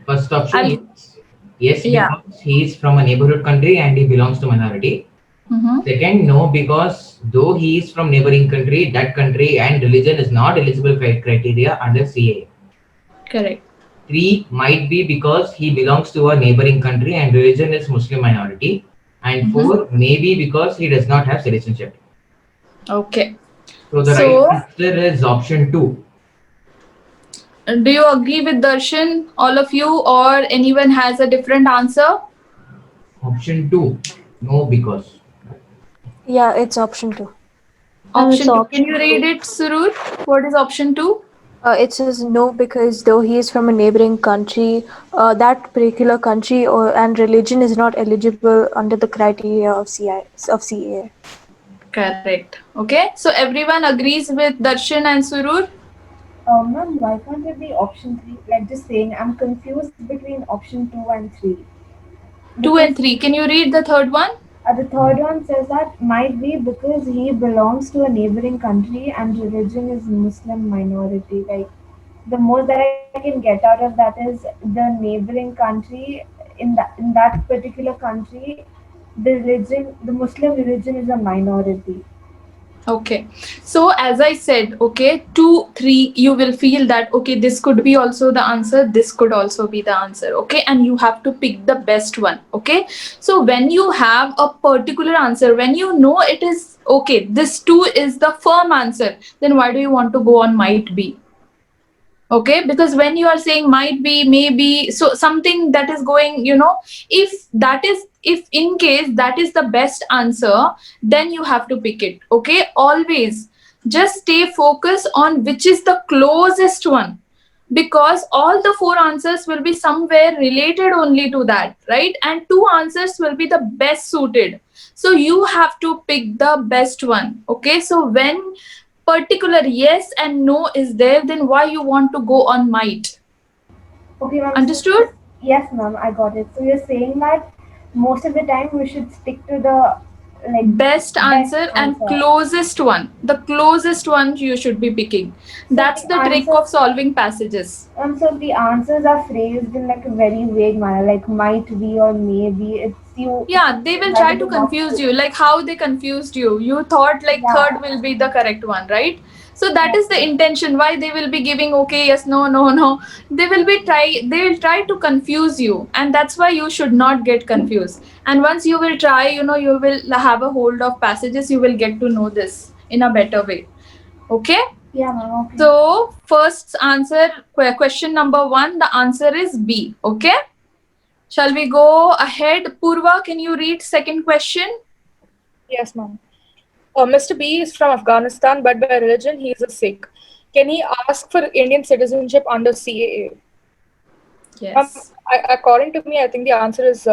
First option, I'll, yes. Yes, yeah. because he is from a neighborhood country and he belongs to minority. Mm-hmm. Second, no, because though he is from neighboring country, that country and religion is not eligible criteria under CAA. Correct. Three, might be because he belongs to a neighboring country and religion is Muslim minority. And Mm-hmm. four, maybe because he does not have citizenship. Okay. So the right So, answer is option two. do you agree with Darshan, all of you, or anyone has a different answer? Option two, no, because. Yeah, it's option two. Option It's two. Can you option read two. it, Surur? What is option two? It says no because though he is from a neighboring country, that particular country or and religion is not eligible under the criteria of CA. Correct. Okay. So everyone agrees with Darshan and Surur? Ma'am, why can't it be option three? Like just saying, I'm confused between option two and three. Two Because and three. Can you read the third one? the third one says that might be because he belongs to a neighboring country and religion is Muslim minority. Like the most that I can get out of that is the neighboring country in that particular country, the Muslim religion is a minority. Okay. So as I said, okay, two, three, you will feel that okay, this could be also the answer, this could also be the answer, okay, and you have to pick the best one, okay. So when you have a particular answer, when you know it is okay, this two is the firm answer, then why do you want to go on might be? Okay, because when you are saying might be, maybe, so something that is going, if that is, if in case that is the best answer, then you have to pick it, okay. Always just stay focused on which is the closest one, because all the four answers will be somewhere related only to that, right, and two answers will be the best suited, so you have to pick the best one, okay. So when particular yes and no is there, then why you want to go on might? Okay, ma'am. So Understood? yes, ma'am, I got it. So you're saying that most of the time we should stick to the like Best best answer and answer. closest one, the closest one you should be picking. So That's the the trick answers, of solving passages. so the answers are phrased in like a very vague manner, like might be or maybe. It's Yeah, up they to will try to whether what confuse to. you, like how they confused you. You thought like third Yeah, will be the correct one, right? So that yes, is the intention why they will be giving okay, yes, no, no, no. They will try to confuse you, and that's why you should not get confused. And once you will try, you will have a hold of passages, you will get to know this in a better way. Okay? yeah, ma'am. Okay. So first answer, question number one, the answer is B. Okay? Shall we go ahead? Purva, can you read second question? Yes, ma'am. Mr. B is from Afghanistan, but by religion he is a Sikh. Can he ask for Indian citizenship under CAA? Yes. According to me, I think the answer is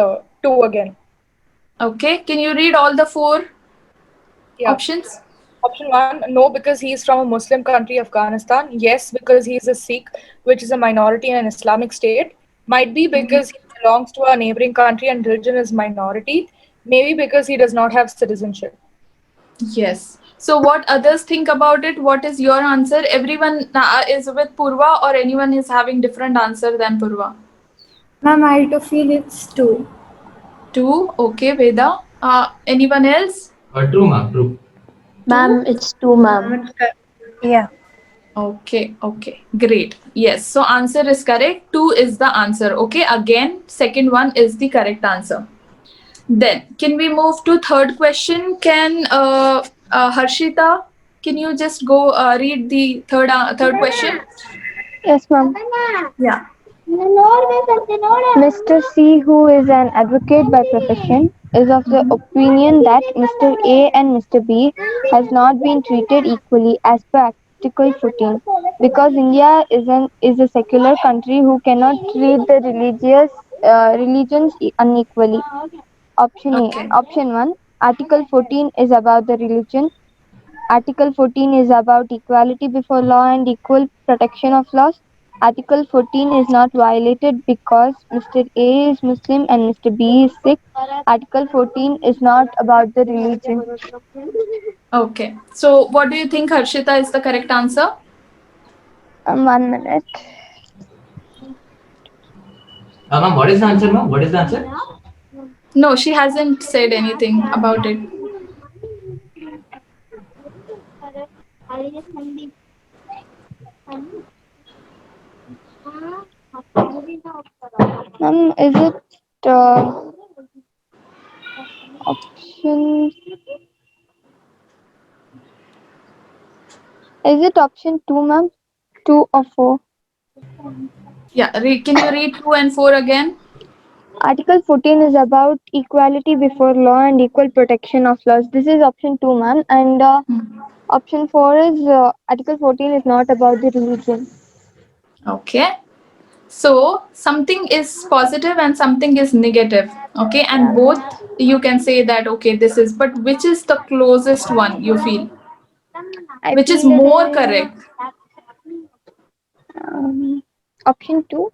two again. Okay. Can you read all the four Yeah. options? Option one, no, because he is from a Muslim country, Afghanistan. Yes, because he is a Sikh, which is a minority in an Islamic state. Might be because he belongs to a neighboring country and religion is minority. Maybe because he does not have citizenship. Yes. So what others think about it? What is your answer? Everyone is with Purva, or anyone is having different answer than Purva? Ma'am, I do feel it's two. Two. Okay, Veda. Anyone else? True, ma'am, true. Two. Ma'am, Ma'am, it's it's two, two, ma'am. ma'am. Yeah. Okay, okay, great. Yes, so answer is correct. Two is the answer. Okay, again, second one is the correct answer. Then, can we move to third question? Can Harshita, can you just go read the third question? Yes, ma'am. Yeah. Mr. C, who is an advocate by profession, is of the opinion that Mr. A and Mr. B has not been treated equally as per Article 14 because India is a secular country who cannot treat the religions unequally. Option A. Okay. Option 1. Article 14 is about the religion. Article 14 is about equality before law and equal protection of laws. Article 14 is not violated because Mr. A is Muslim and Mr. B is Sikh. Article 14 is not about the religion. Okay. So, what do you think, Harshita, is the correct answer? 1 minute. Ma'am, what is the answer, ma'am? What is the answer? No, she hasn't said anything about it. Is it option? Is it option 2, ma'am? 2 or 4? Yeah. Can you read two and four again? Article 14 is about equality before law and equal protection of laws. This is option 2, ma'am. And option 4 is Article 14 is not about the religion. Okay. So something is positive and something is negative. Okay, and both you can say that okay, this is, but which is the closest one you feel? I Which is feel it more is correct? option 2.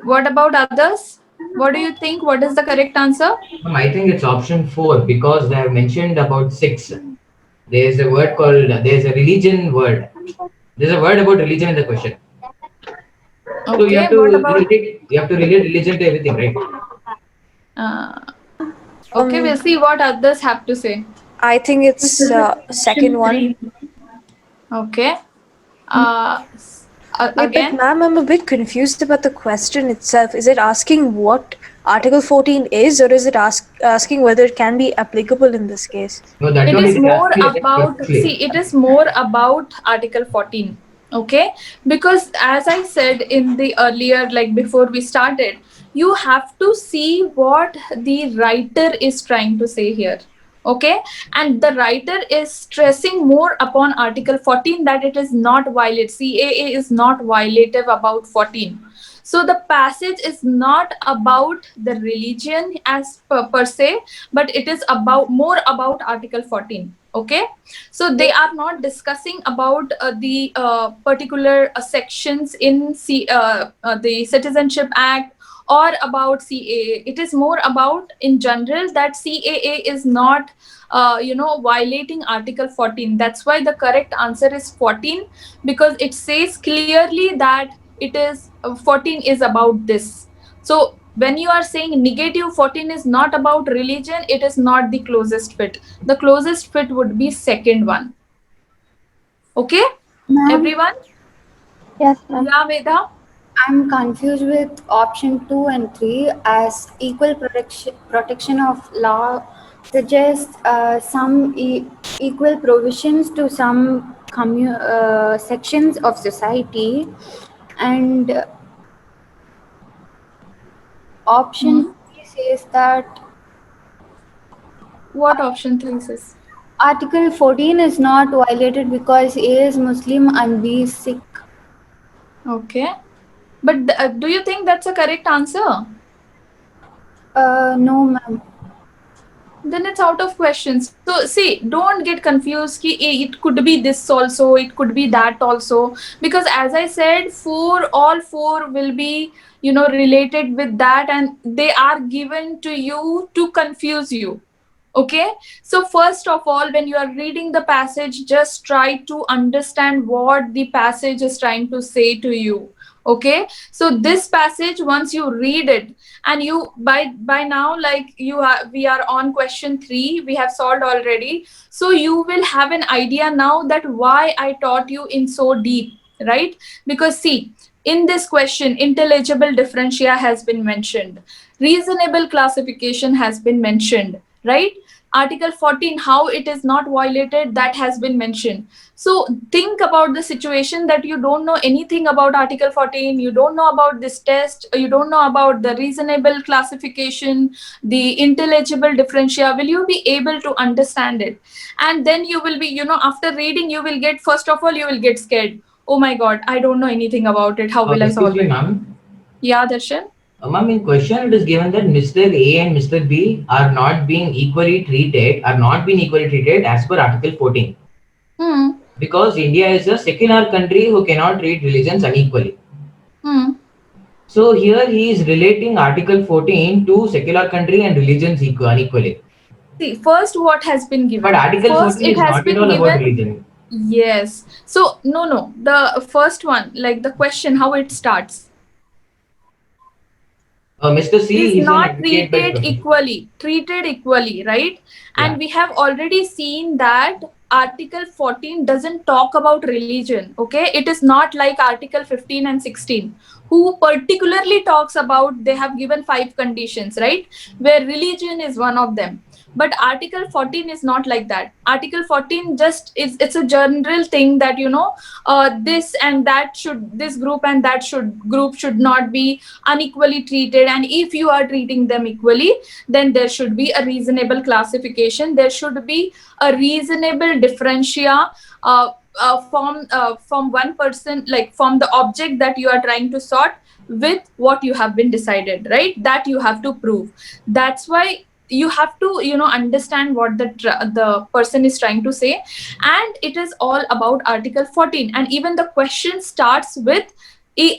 What about others? What do you think? What is the correct answer? Ma'am, I think it's option 4 because they have mentioned about 6. There's a word called, there's a religion word. There's a word about religion in the question. So you Okay, have to what about relate religion to everything, right? uh, okay, we'll Um, see what others have to say. I think it's second one. Okay. Wait, but Again, ma'am, I'm a bit confused about the question itself. Is it asking what Article 14 is, or is it asking whether it can be applicable in this case? No, that it only is it is more asking again about, see, firstly. it is more about Article 14. Okay, because as I said in the earlier, like before we started, you have to see what the writer is trying to say here. Okay, and the writer is stressing more upon Article 14 that it is not violate, CAA is not violative about 14. So the passage is not about the religion as per se, but it is about more about Article 14. Okay, so they are not discussing about the particular sections in the Citizenship Act or about CAA. It is more about in general that CAA is not violating Article 14. That's why the correct answer is 14, because it says clearly that it is 14 is about this. So when you are saying negative 14 is not about religion, it is not the closest fit. The closest fit would be second one. Okay, Ma'am, everyone? Yes, ma'am. Yeah, Veda. I'm confused with option 2 and 3 as equal protection of law suggests some equal provisions to some sections of society, and option Hmm. 3 says that What option 3 says? Article 14 is not violated because A is Muslim and B is Sikh. Okay, but do you think that's a correct answer? No, ma'am. Then it's out of question. So see, don't get confused ki it could be this also, it could be that also, because as I said, all four will be related with that, and they are given to you to confuse you. Okay, so first of all, when you are reading the passage, just try to understand what the passage is trying to say to you. Okay, so this passage, once you read it, and you by now, like you are, we are on question 3, we have solved already, so you will have an idea now that why I taught you in so deep, right? Because see, in this question, intelligible differentia has been mentioned, reasonable classification has been mentioned, right? Article 14, how it is not violated, that has been mentioned. So think about the situation that you don't know anything about Article 14, you don't know about this test, you don't know about the reasonable classification, the intelligible differentia. Will you be able to understand it? And then you will be, after reading, you will get, first of all, you will get scared. Oh my God, I don't know anything about it. How will I Excuse solve me, it? ma'am. Yeah, Darshan? Ma'am, in question it is given that Mr. A and Mr. B are not being equally treated, are not being equally treated as per Article 14. Hmm. Because India is a secular country who cannot treat religions unequally. Hmm. So here he is relating Article 14 to secular country and religions unequally. See, first, what has been But given? Article First, 14 it is has not at been all about given. religion. Yes. So, no, no. The first one, like the question, how it starts, Mr. C is is an not advocate by profession. treated equally, right? Yeah. And we have already seen that Article 14 doesn't talk about religion, okay? It is not like Article 15 and 16, who particularly talks about, they have given 5 conditions, right? Where religion is one of them. But Article 14 is not like that. Article 14 just is, it's a general thing that, this and that should, this group and that should group should not be unequally treated, and if you are treating them equally, then there should be a reasonable classification, there should be a reasonable differentia, from one person, like from the object that you are trying to sort with what you have been decided, right? That you have to prove. That's why you have to, understand what the person is trying to say. And it is all about Article 14, and even the question starts with, they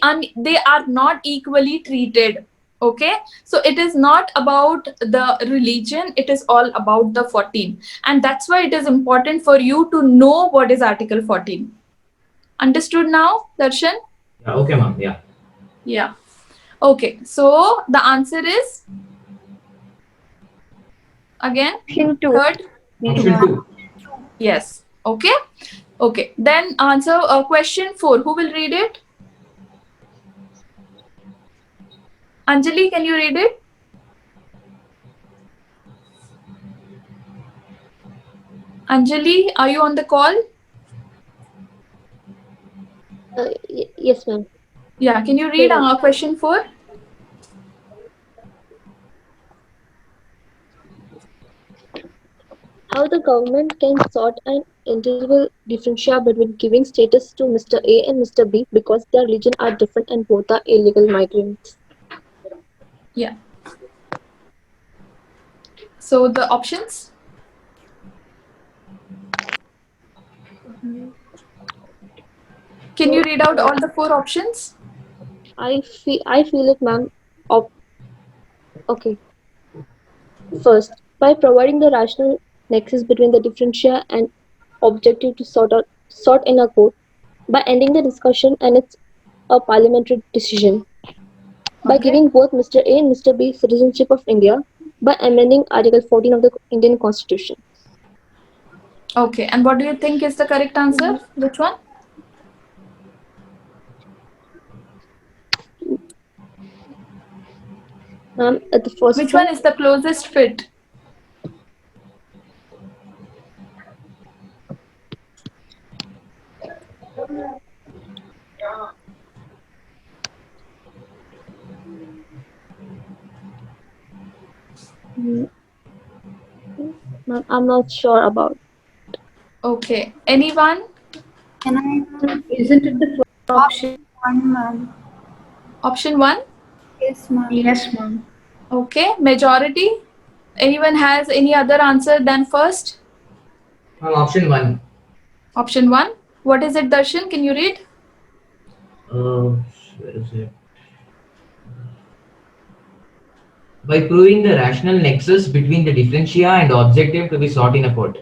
are not equally treated. Okay, so it is not about the religion, it is all about the 14, and that's why it is important for you to know what is Article 14. Understood now, Darshan? Yeah. Okay, ma'am. Yeah. Yeah. Okay, so the answer is, again, Option 2. third. Two. Option 2. Yes. Okay. Okay, then answer question 4. Who will read it? Anjali, can you read it? Anjali, are you on the call? Yes, ma'am. Yeah, can you read Hold on. question 4? How the government can sort an intelligible differentiate between giving status to Mr. A and Mr. B because their religion are different and both are illegal migrants. Yeah. So the options? Can you So read out all the 4 options? I feel it, ma'am. Op- okay. First, by providing the rational nexus between the differentia and objective to sort in a court, by ending the discussion and it's a parliamentary decision, by Okay. giving both Mr. A and Mr. B citizenship of India, by amending Article 14 of the Indian Constitution. Okay, and what do you think is the correct answer? Which one? At the first Which one, one is the closest fit? mm, I'm not sure about. Okay. Anyone? Can I Isn't it the first option? one, ma'am? Option 1? Yes, ma'am. Yes, ma'am. Okay. Majority? Anyone has any other answer than first? Option 1. Option 1. What is it, Darshan? Can you read? Where is it? By proving the rational nexus between the differentia and objective to be sought in a court.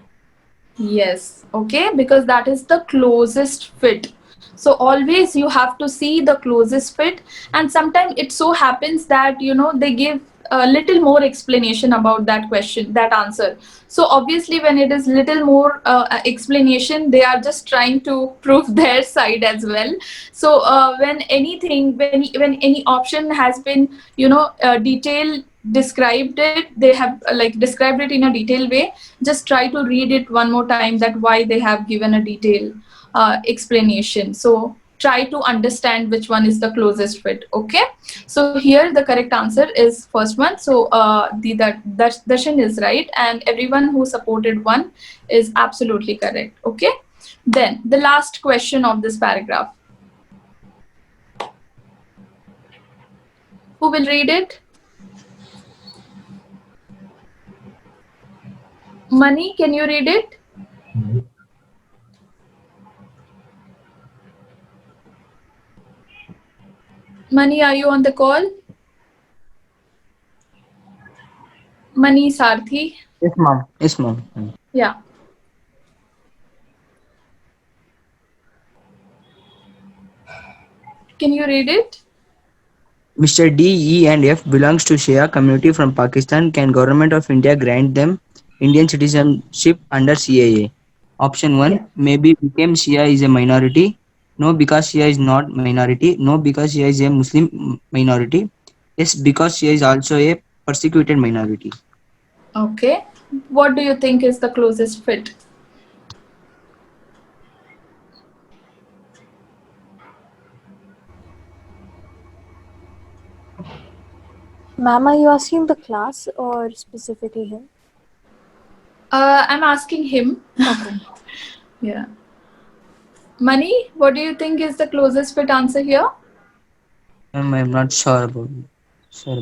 Yes. Okay, because that is the closest fit. So always you have to see the closest fit, and sometimes it so happens that they give a little more explanation about that question, that answer. So obviously when it is little more explanation, they are just trying to prove their side as well. So when anything, when any option has been detail described it, they have like described it in a detailed way, just try to read it one more time, that why they have given a detail explanation. So try to understand which one is the closest fit. Okay, so here the correct answer is first one. So that Darshan is right, and everyone who supported one is absolutely correct. Okay, then the last question of this paragraph, who will read it? Money, can you read it? Money, are you on the call? Money Sarthi? Yes, ma'am. Yes, ma'am. Yeah. Can you read it? Mr. D, E, and F belongs to Shia community from Pakistan. Can Government of India grant them Indian citizenship under CAA? Option 1, maybe became Shia is a minority. No, because Shia is not minority. No, because Shia is a Muslim minority. Yes, because Shia is also a persecuted minority. Okay. What do you think is the closest fit? Ma'am, are you asking the class or specifically him? I'm asking him. Okay. Yeah. Money, what do you think is the closest fit answer here? I'm not sure about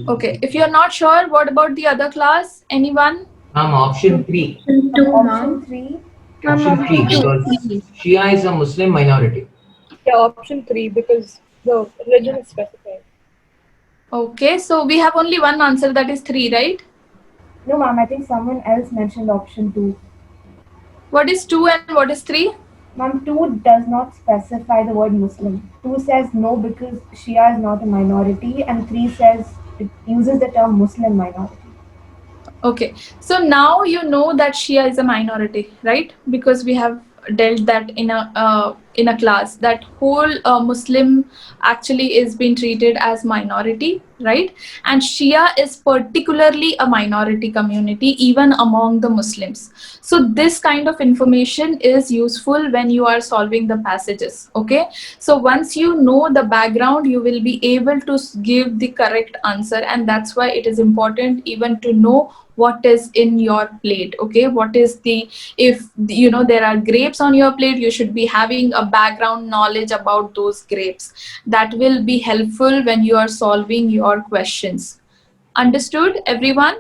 Okay. If you're not sure, what about the other class? Anyone? Option 3. Option 3. Option 3, because Shia is a Muslim minority. Yeah, option 3 because the religion is specified. Okay. So we have only one answer, that is 3, right? No, ma'am, I think someone else mentioned option 2. What is 2 and what is 3? Ma'am, 2 does not specify the word Muslim. 2 says no because Shia is not a minority, and 3 says it uses the term Muslim minority. Okay, so now you know that Shia is a minority, right? Because we have dealt that in a class, that whole Muslim actually is being treated as minority, right? And Shia is particularly a minority community even among the Muslims. So this kind of information is useful when you are solving the passages. Okay, so once you know the background, you will be able to give the correct answer, and that's why it is important even to know what is in your plate. Okay, what is the, if there are grapes on your plate, you should be having a background knowledge about those grapes. That will be helpful when you are solving your questions. Understood, everyone?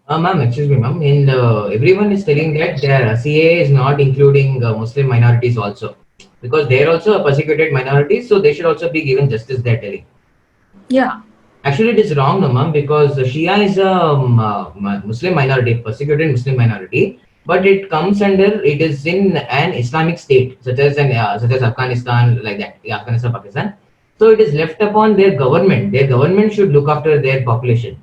Ma'am, excuse me, ma'am. And everyone is telling that their CAA is not including Muslim minorities also, because they are also a persecuted minority, so they should also be given justice. They're telling. Yeah. Actually, it is wrong, no, ma'am, because Shia is a Muslim minority, persecuted Muslim minority, but it comes under, it is in an Islamic state, such as Afghanistan, like that, yeah, Afghanistan, Pakistan. So it is left upon their government. Their government should look after their population.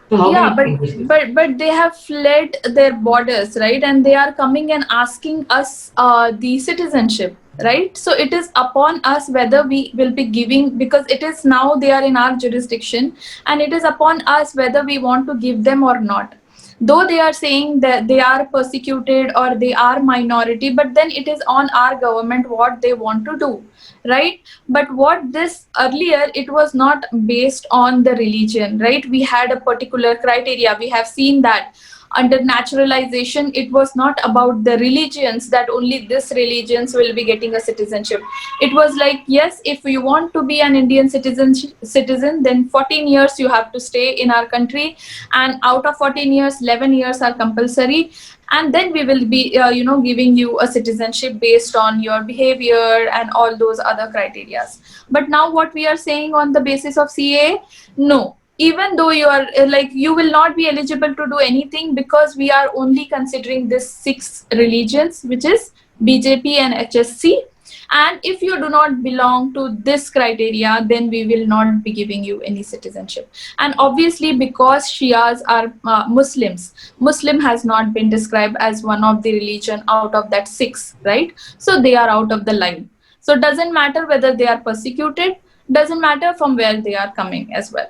So how can Yeah, you but think this? but they have fled their borders, right? And they are coming and asking us the citizenship, right? So it is upon us whether we will be giving, because it is now they are in our jurisdiction, and it is upon us whether we want to give them or not. Though they are saying that they are persecuted or they are minority, but then it is on our government what they want to do, right? But what this earlier, it was not based on the religion, right? We had a particular criteria. We have seen that under naturalization, it was not about the religions, that only this religions will be getting a citizenship. It was like, yes, if you want to be an Indian citizen, then 14 years you have to stay in our country, and out of 14 years, 11 years are compulsory, and then we will be giving you a citizenship based on your behavior and all those other criterias. But now what we are saying on the basis of CA, no, even though you are like, you will not be eligible to do anything, because we are only considering this 6 religions, which is BJP and HSC. and if you do not belong to this criteria, then we will not be giving you any citizenship. And obviously, because Shias are Muslims, Muslim has not been described as one of the religion out of that six, right? So they are out of the line. So it doesn't matter whether they are persecuted, doesn't matter from where they are coming as well.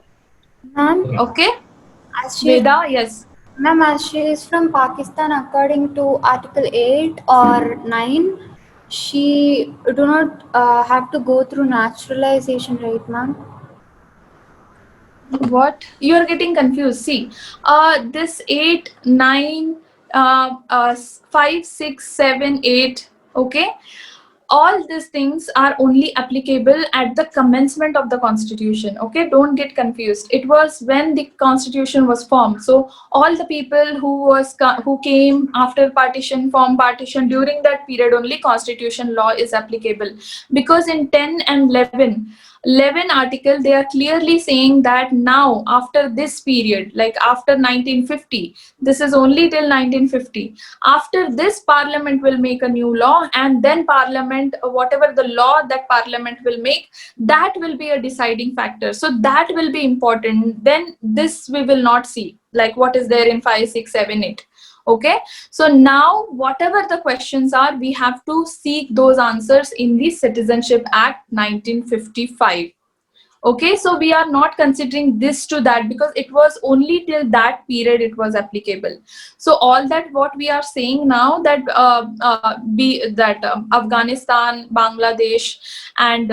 Ma'am, Okay. Okay, as she is, Veda, yes. ma'am, as she is from Pakistan, according to Article 8 or 9, she do not have to go through naturalization, right, ma'am? What? You are getting confused. See, this 8, 9, 5, 6, 7, 8. Okay, all these things are only applicable at the commencement of the constitution. Okay, don't get confused. It was when the constitution was formed. So all the people who came after partition, form partition, during that period only constitution law is applicable, because in 10 and 11 article they are clearly saying that now after this period, like after 1950, this is only till 1950, after this parliament will make a new law, and then parliament, whatever the law that parliament will make, that will be a deciding factor. So that will be important. Then this we will not see like what is there in 5, 6, 7, 8. Okay, so now whatever the questions are, we have to seek those answers in the Citizenship Act 1955. Okay, so we are not considering this to that, because it was only till that period it was applicable. So all that what we are saying now, that Afghanistan, Bangladesh, and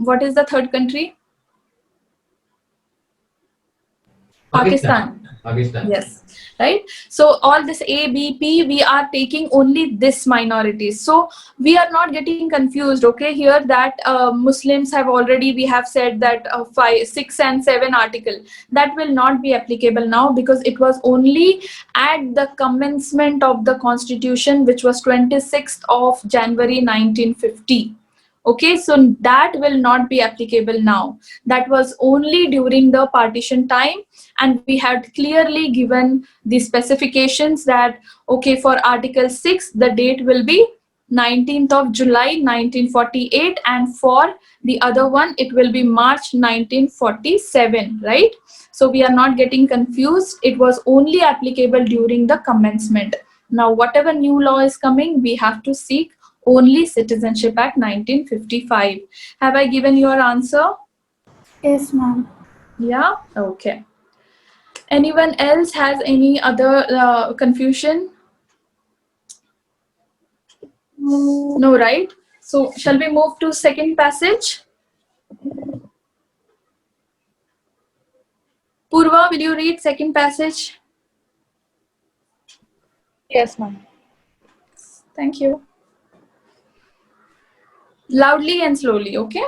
what is the third country? Pakistan. Pakistan. Pakistan. Yes, right. So all this A, B, P, we are taking only this minorities. So we are not getting confused. Okay, here that Muslims have already, we have said that 5, 6, and 7 article that will not be applicable now, because it was only at the commencement of the constitution, which was 26th of January 1950. Okay, so that will not be applicable now. That was only during the partition time, and we had clearly given the specifications that okay, for article 6 the date will be 19th of July 1948, and for the other one it will be March 1947, right? So we are not getting confused. It was only applicable during the commencement. Now whatever new law is coming, we have to seek only Citizenship Act 1955. Have I given your answer? Yes, ma'am. Yeah, okay. Anyone else has any other confusion? No, right? So shall we move to second passage? Purva, will you read second passage? Yes, ma'am. Thank you. Loudly and slowly, okay?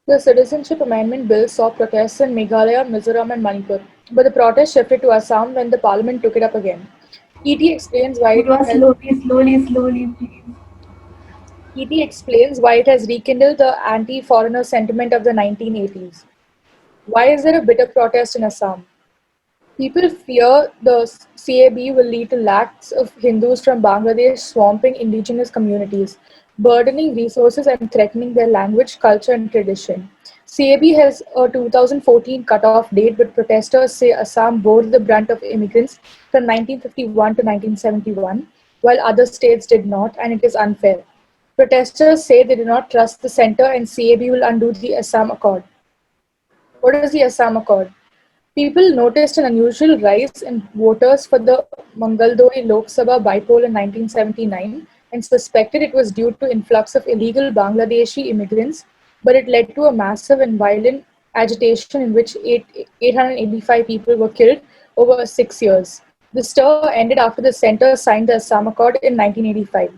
The Citizenship Amendment Bill saw protests in Meghalaya, Mizoram, and Manipur, but the protests shifted to Assam when the parliament took it up again. ET explains why it Purva, has slowly, please. ET explains why it has rekindled the anti-foreigner sentiment of the 1980s. Why is there a bitter protest in Assam? People fear the CAB will lead to lakhs of Hindus from Bangladesh swamping indigenous communities, burdening resources and threatening their language, culture, and tradition. CAB has a 2014 cutoff date, but protesters say Assam bore the brunt of immigrants from 1951 to 1971, while other states did not, and it is unfair. Protesters say they do not trust the center and CAB will undo the Assam Accord. What is the Assam Accord? People noticed an unusual rise in voters for the Mangaldoy Lok Sabha bypoll in 1979 and suspected it was due to influx of illegal Bangladeshi immigrants, but it led to a massive and violent agitation in which 885 people were killed over 6 years. The stir ended after the center signed the Assam Accord in 1985.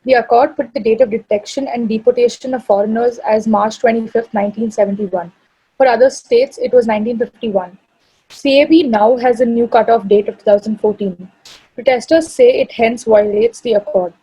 The accord put the date of detection and deportation of foreigners as March 25, 1971. For other states, it was 1951. CAB now has a new cutoff date of 2014. Protesters say it hence violates the accord.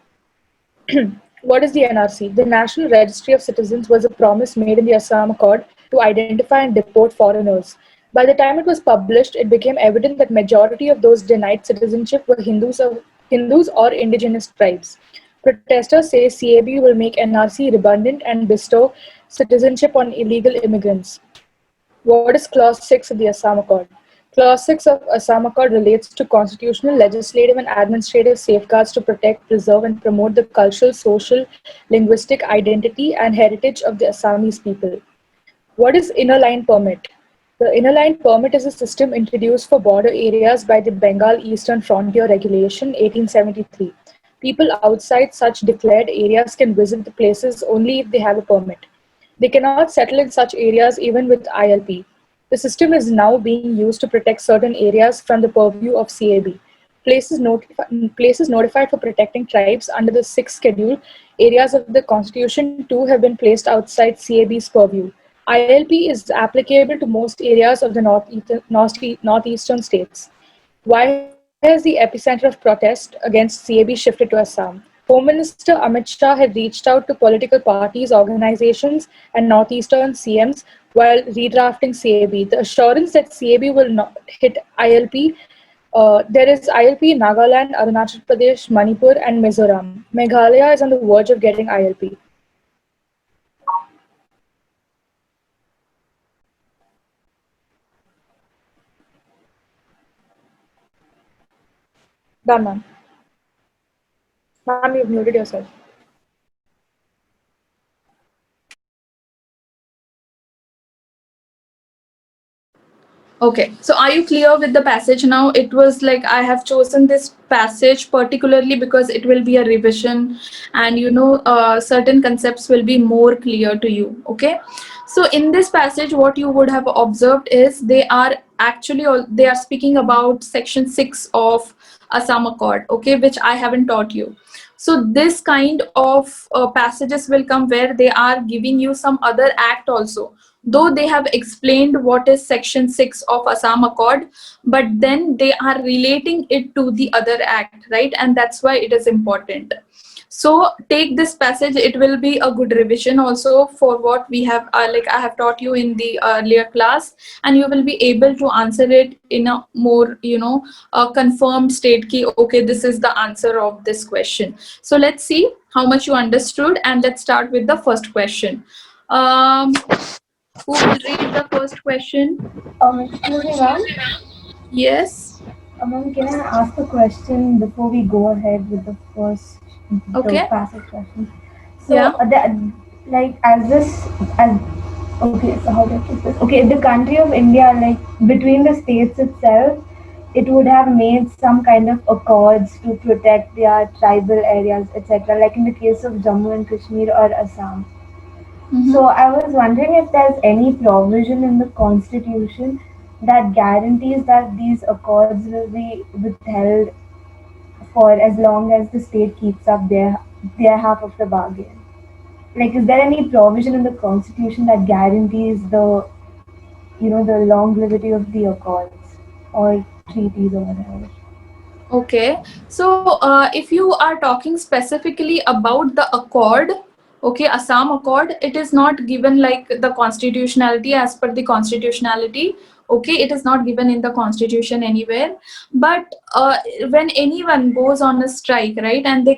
What is the NRC? The National Registry of Citizens was a promise made in the Assam Accord to identify and deport foreigners. By the time it was published, it became evident that majority of those denied citizenship were Hindus or indigenous tribes. Protesters say CAB will make NRC redundant and bestow citizenship on illegal immigrants. What is Clause 6 of the Assam Accord? Clause 6 of Assam Accord relates to constitutional, legislative, and administrative safeguards to protect, preserve, and promote the cultural, social, linguistic identity and heritage of the Assamese people. What is Inner Line Permit? The Inner Line Permit is a system introduced for border areas by the Bengal Eastern Frontier Regulation 1873. People outside such declared areas can visit the places only if they have a permit. They cannot settle in such areas even with ILP. The system is now being used to protect certain areas from the purview of CAB. Places notified for protecting tribes under the 6th schedule areas of the Constitution too have been placed outside CAB's purview. ILP is applicable to most areas of the northeastern states. Why has the epicenter of protest against CAB shifted to Assam? Home Minister Amit Shah had reached out to political parties, organizations, and northeastern CMs while redrafting CAB. The assurance that CAB will not hit ILP. There is ILP in Nagaland, Arunachal Pradesh, Manipur, and Mizoram. Meghalaya is on the verge of getting ILP. Done, ma'am. Ma'am, you've muted yourself. Okay, so are you clear with the passage now? It was like I have chosen this passage particularly because it will be a revision, and certain concepts will be more clear to you. Okay, so in this passage, what you would have observed is they are speaking about section 6 of Assam Accord, okay, which I haven't taught you. So this kind of passages will come where they are giving you some other act also, though they have explained what is section 6 of Assam Accord, but then they are relating it to the other act, right? And that's why it is important. So take this passage, it will be a good revision also for what we have like I have taught you in the earlier class, and you will be able to answer it in a more confirmed state ki okay, this is the answer of this question. So let's see how much you understood, and let's start with the first question. Who will read the first question? Excuse me, ma'am. Yes. Ma'am, can I ask a question before we go ahead with the Okay. passage question? So, Yeah. like, as okay, so how do I put this? Okay, the country of India, like, between the states itself, it would have made some kind of accords to protect their tribal areas, etc., like in the case of Jammu and Kashmir or Assam. So I was wondering if there's any provision in the constitution that guarantees that these accords will be withheld for as long as the state keeps up their half of the bargain. Like, is there any provision in the constitution that guarantees the longevity of the accords or treaties or whatever? Okay, so if you are talking specifically about the accord, okay, Assam Accord, it is not given like the constitutionality as per the constitutionality. Okay, it is not given in the constitution anywhere. But when anyone goes on a strike, right, and they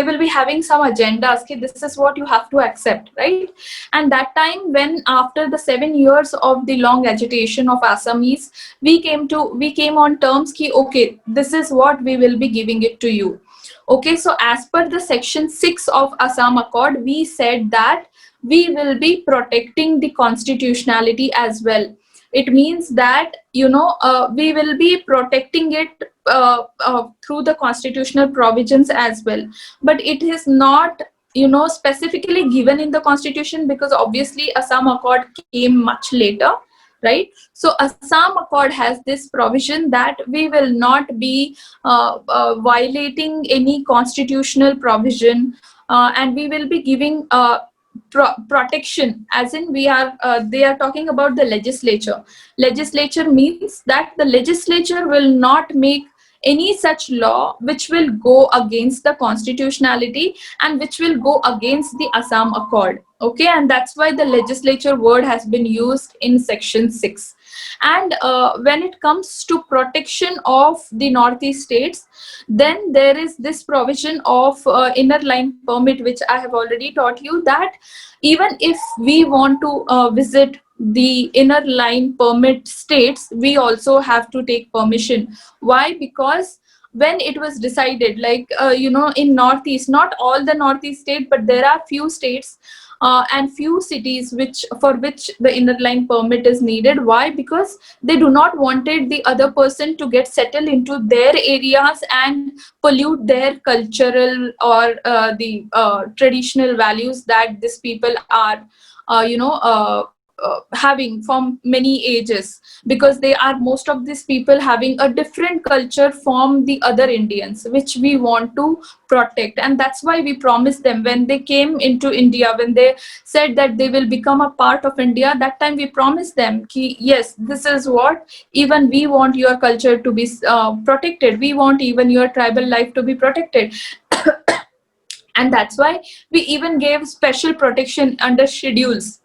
will be having some agendas. Okay, this is what you have to accept, right? And that time, when after the 7 years of the long agitation of Assamese, we came on terms ki okay, this is what we will be giving it to you. Okay, so as per the section 6 of Assam Accord, we said that we will be protecting the constitutionality as well. It means that we will be protecting it through the constitutional provisions as well, but it is not specifically given in the constitution, because obviously Assam Accord came much later, right? So Assam Accord has this provision that we will not be violating any constitutional provision, and we will be giving protection, as in we are they are talking about the legislature means that the legislature will not make any such law which will go against the constitutionality and which will go against the Assam Accord. Okay, and that's why the legislature word has been used in section 6. And when it comes to protection of the northeast states, then there is this provision of inner line permit, which I have already taught you, that even if we want to visit the inner line permit states, we also have to take permission. Why? Because when it was decided, like in northeast, not all the northeast state, but there are few states and few cities which for which the inner line permit is needed. Why? Because they do not wanted the other person to get settled into their areas and pollute their cultural or the traditional values that these people are having from many ages, because they are, most of these people having a different culture from the other Indians, which we want to protect. And that's why we promised them when they came into India, when they said that they will become a part of India, that time we promised them ki, yes, this is what, even we want your culture to be protected, we want even your tribal life to be protected. And that's why we even gave special protection under schedules.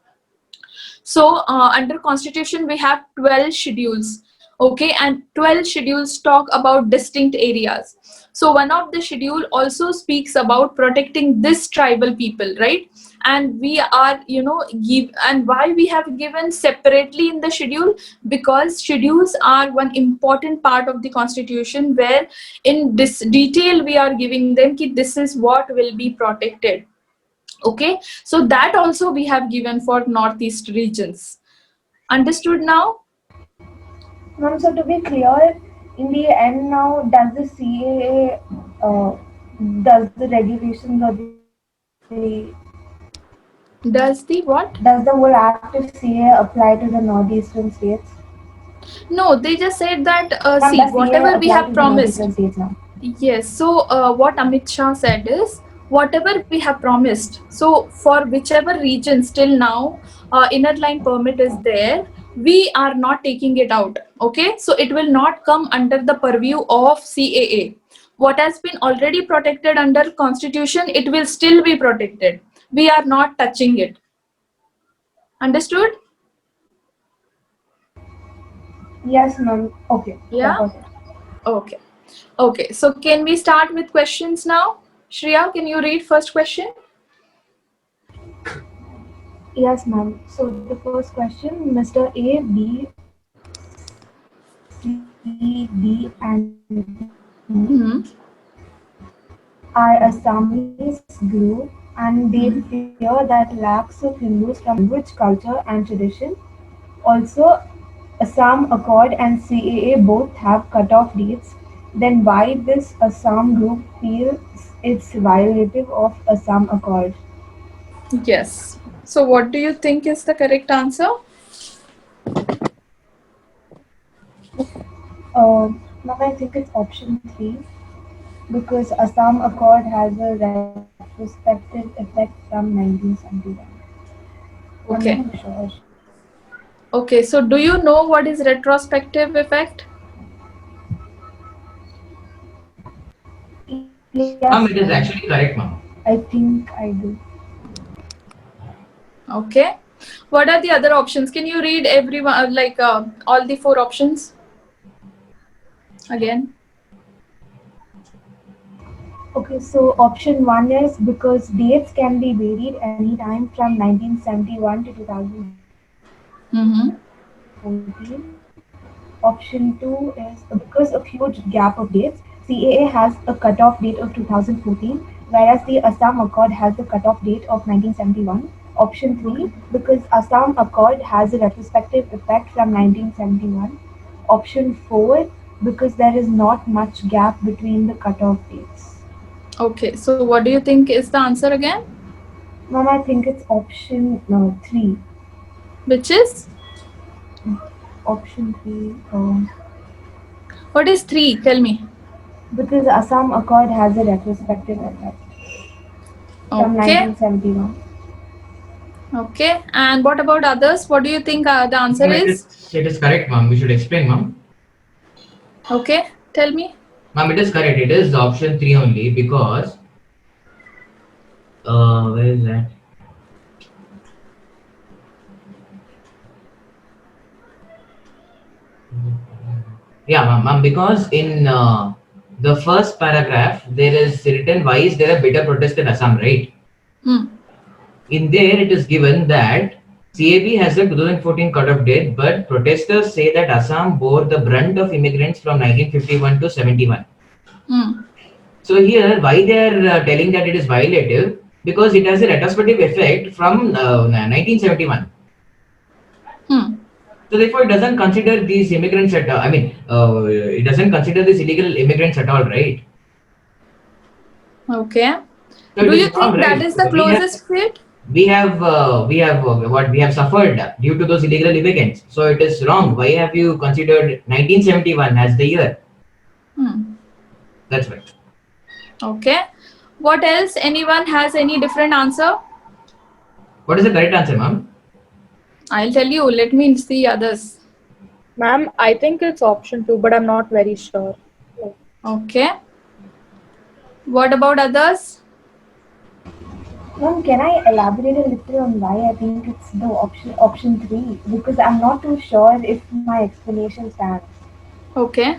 So under constitution we have 12 schedules, okay, and 12 schedules talk about distinct areas. So one of the schedule also speaks about protecting this tribal people, right? And we are give, and why we have given separately in the schedule, because schedules are one important part of the constitution, where in this detail we are giving them ki this is what will be protected. Okay, so that also we have given for northeast regions. Understood now? Ma'am, so to be clear, in the end now, does the CAA, does the regulations or Does the what? does the whole act of CAA apply to the northeastern states? No, they just said that Ma'am, see, does CAA whatever we apply have to the promised. northeastern states now? Yes, so what Amit Shah said is, whatever we have promised, so for whichever region still now inner line permit is there, we are not taking it out. Okay, so it will not come under the purview of CAA. What has been already protected under constitution, it will still be protected. We are not touching it. Understood? Yes, ma'am. Okay, yeah, Yeah. got it. Okay. Okay, so can we start with questions now? Shreya, can you read first question? Yes, ma'am. So the first question, Mr. A, B, C, D, and E Hmm. are Assamese group, and they Hmm. fear that lakhs of Hindus from language, culture, and tradition. Also, Assam Accord and CAA both have cut-off dates. Then why this Assam group feels it's violative of Assam Accord? Yes. So what do you think is the correct answer? Now I think it's option 3 because Assam Accord has a retrospective effect from 1971. I'm not Okay. sure. Okay, so do you know what is retrospective effect? Yes, Ma'am, ma'am. it is actually correct, ma'am. I think I do. Okay. What are the other options? Can you read everyone like all the four options again? Okay, so option 1 is because dates can be varied anytime from 1971 to 2014. Mm-hmm. Option 2 is because of huge gap of dates, CAA has a cutoff date of 2014, whereas the Assam Accord has the cutoff date of 1971. Option 3, because Assam Accord has a retrospective effect from 1971. Option 4, because there is not much gap between the cutoff dates. Okay, so what do you think is the answer again? Mom, I think it's option no, 3. Which is? Option 3. What is three? Tell me. Because Assam Accord has a retrospective effect from Okay. 1971. Okay. And what about others? What do you think the answer Ma'am, is? it is correct, ma'am. We should explain, ma'am. Okay. Tell me. Ma'am, it is correct. It is option 3 only because where is that? Yeah, ma'am, because in the first paragraph there is written why is there a bitter protest in Assam, right? Hmm. In there it is given that CAB has a 2014 cut-off date, but protesters say that Assam bore the brunt of immigrants from 1951 to 71. Hmm. So here, why they are telling that it is violative? Because it has a retrospective effect from 1971. Hmm. So therefore, it doesn't consider these immigrants at. I mean, it doesn't consider these illegal immigrants at all, right? Okay. So it Do is you wrong, think that right? is the closest fit? What we have suffered due to those illegal immigrants. So it is wrong. Why have you considered 1971 as the year? Hmm. That's right. Okay. What else? Anyone has any different answer? What is the correct answer, ma'am? I'll tell you. Let me see others. Ma'am, I think it's option 2, but I'm not very sure. Like, Okay. What about others? Ma'am, can I elaborate a little on why I think it's the option three? Because I'm not too sure if my explanation stands. Okay.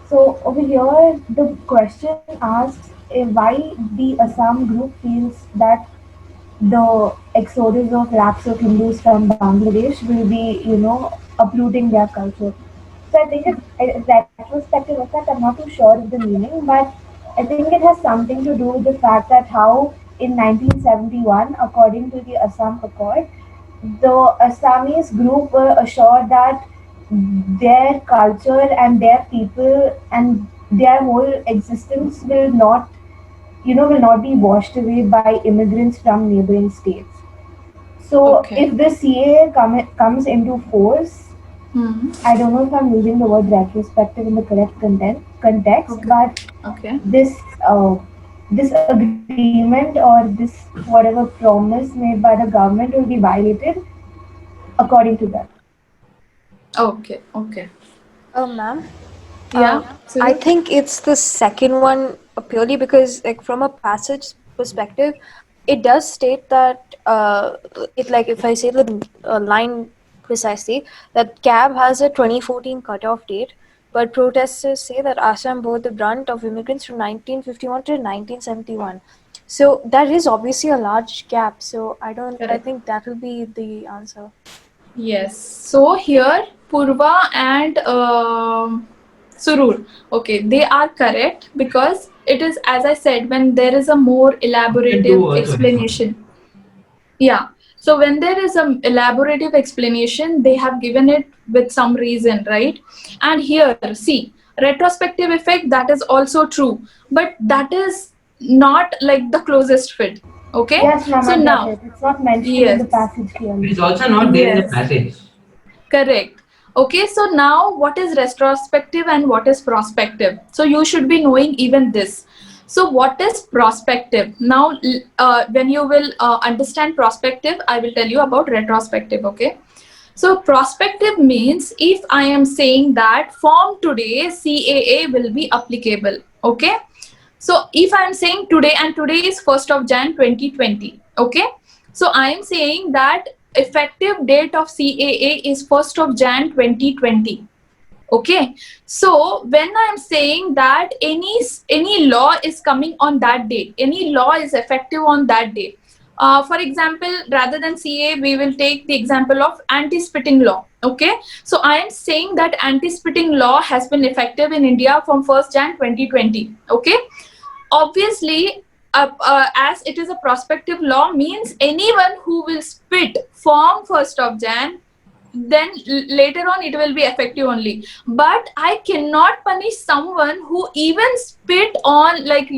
So over here, the question asks why the Assam group feels that the exodus of lakhs of Hindus from Bangladesh will be, uprooting their culture. So I think it's retrospective effect. I'm not too sure of the meaning, but I think it has something to do with the fact that how in 1971, according to the Assam Accord, the Assamese group were assured that their culture and their people and their whole existence will not be washed away by immigrants from neighboring states. So Okay. if the CAA comes into force, Hmm. I don't know if I'm using the word retrospective in the correct context, Okay. but Okay. this uh, this agreement or this whatever promise made by the government will be violated according to them. Okay. Okay. Ma'am, Yeah. I Surur? think it's the second one purely because, like, from a passage perspective, it does state that it like if I say the line precisely, that CAB has a 2014 cutoff date, but protesters say that Assam bore the brunt of immigrants from 1951 to 1971. So that is obviously a large gap. So I Correct. think that will be the answer. Yes. So here, Purva and Surur. Okay, they are correct because it is, as I said, when there is a more Option two elaborative also is wrong. explanation. Yeah. So when there is an elaborative explanation, they have given it with some reason, right? And here, see, retrospective effect, that is also true, but that is not like the closest fit. Okay. Yes, ma'am, So I get now, it. It's not mentioned in the yes, passage It clearly. is also not there in the yes. passage. Correct. Okay, so now what is retrospective and what is prospective? So you should be knowing even this. So what is prospective? Now, when you will understand prospective, I will tell you about retrospective. Okay. So prospective means if I am saying that from today CAA will be applicable. Okay. So if I am saying today, and today is 1st of Jan 2020, okay? So I am saying that effective date of CAA is 1st of Jan 2020. Okay, so when I'm saying that any law is coming on that date, any law is effective on that day. For example, rather than CA, we will take the example of anti-spitting law. Okay, so I am saying that anti-spitting law has been effective in India from 1st Jan 2020. Okay, obviously, as it is a prospective law, means anyone who will spit from 1st of Jan, then later on it will be effective only. But I cannot punish someone who even spit on, like,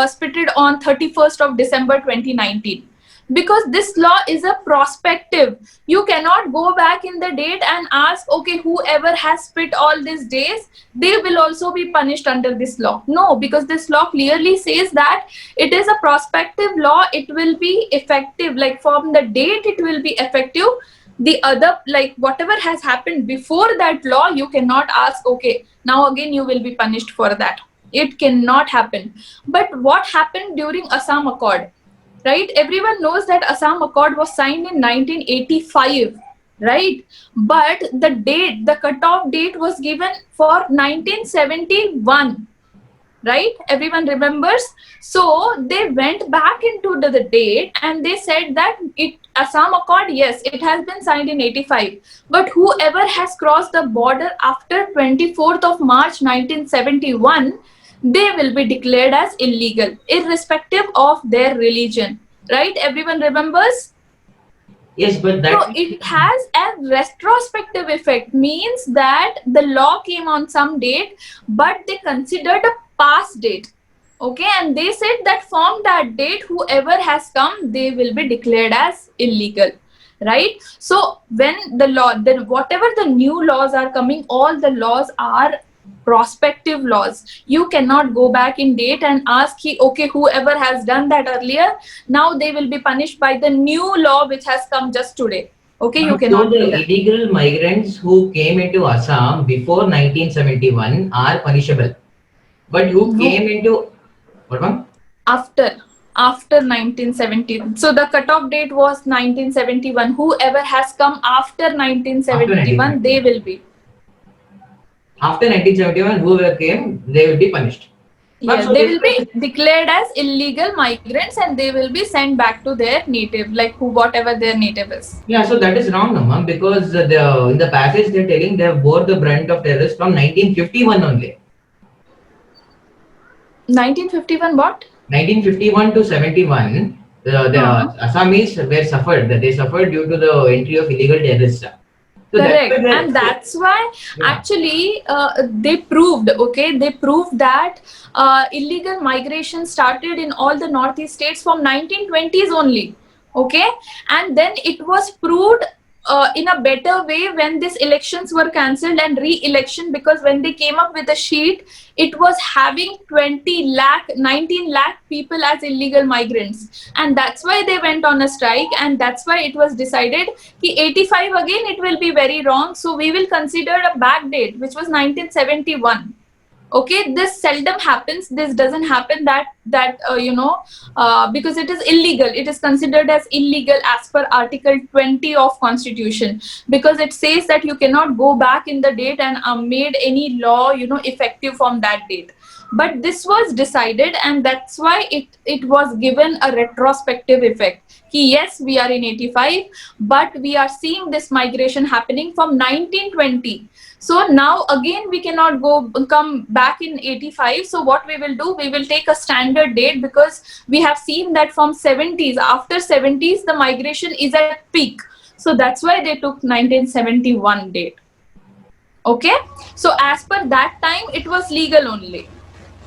spitted on 31st of December 2019, because this law is a prospective. You cannot go back in the date and ask, okay, whoever has spit all these days, they will also be punished under this law. No, because this law clearly says that it is a prospective law. It will be effective, like from the date it will be effective. The other, like whatever has happened before that law, you cannot ask, okay, now again you will be punished for that. It cannot happen. But what happened during Assam Accord, right? Everyone knows that Assam Accord was signed in 1985. right? But the cutoff date was given for 1971, right? Everyone remembers. So they went back into the date and they said that it Assam Accord, yes, it has been signed in 85, but whoever has crossed the border after 24th of March 1971, they will be declared as illegal irrespective of their religion, right? Everyone remembers. Yes, but So that it has a retrospective effect, means that the law came on some date, but they considered a past date. Okay, and they said that from that date, whoever has come, they will be declared as illegal, right? So when the law, then whatever the new laws are coming, all the laws are prospective laws. You cannot go back in date and ask, okay, whoever has done that earlier, now they will be punished by the new law which has come just today. Okay, you so cannot the do that. illegal migrants who came into Assam before 1971 are punishable, but who No, came into what one? after after 1970. So the cutoff date was 1971. Whoever has come after After 1971, they 1971. will be. After 1971, whoever came, they will be punished. But Yes, so they this will be was declared as illegal migrants and they will be sent back to their native, like who whatever their native is. yeah, so that is wrong, no, ma'am, because the in the passage they're telling they bore the brunt of terrorists from 1951 only. 1951 what? 1951 to 71, the Huh. Assamese were suffered. They suffered due to the entry of illegal terrorists. So that's why Correct, and that's why yeah. actually they proved, okay, they proved that illegal migration started in all the northeast states from 1920s only, okay, and then it was proved in a better way when these elections were cancelled and re-election, because when they came up with a sheet, it was having 20 lakh 19 lakh people as illegal migrants, and that's why they went on a strike, and that's why it was decided कि 85 again it will be very wrong, so we will consider a back date which was 1971. Okay, this seldom happens, this doesn't happen, that because it is illegal, it is considered as illegal as per article 20 of constitution, because it says that you cannot go back in the date and made any law effective from that date. But this was decided, and that's why it was given a retrospective effect. Yes, we are in 85, but we are seeing this migration happening from 1920. So now again we cannot come back in 85. So what we will do, we will take a standard date, because we have seen that from 70s, after 70s the migration is at peak. So that's why they took 1971 date. Okay, so as per that time it was legal only.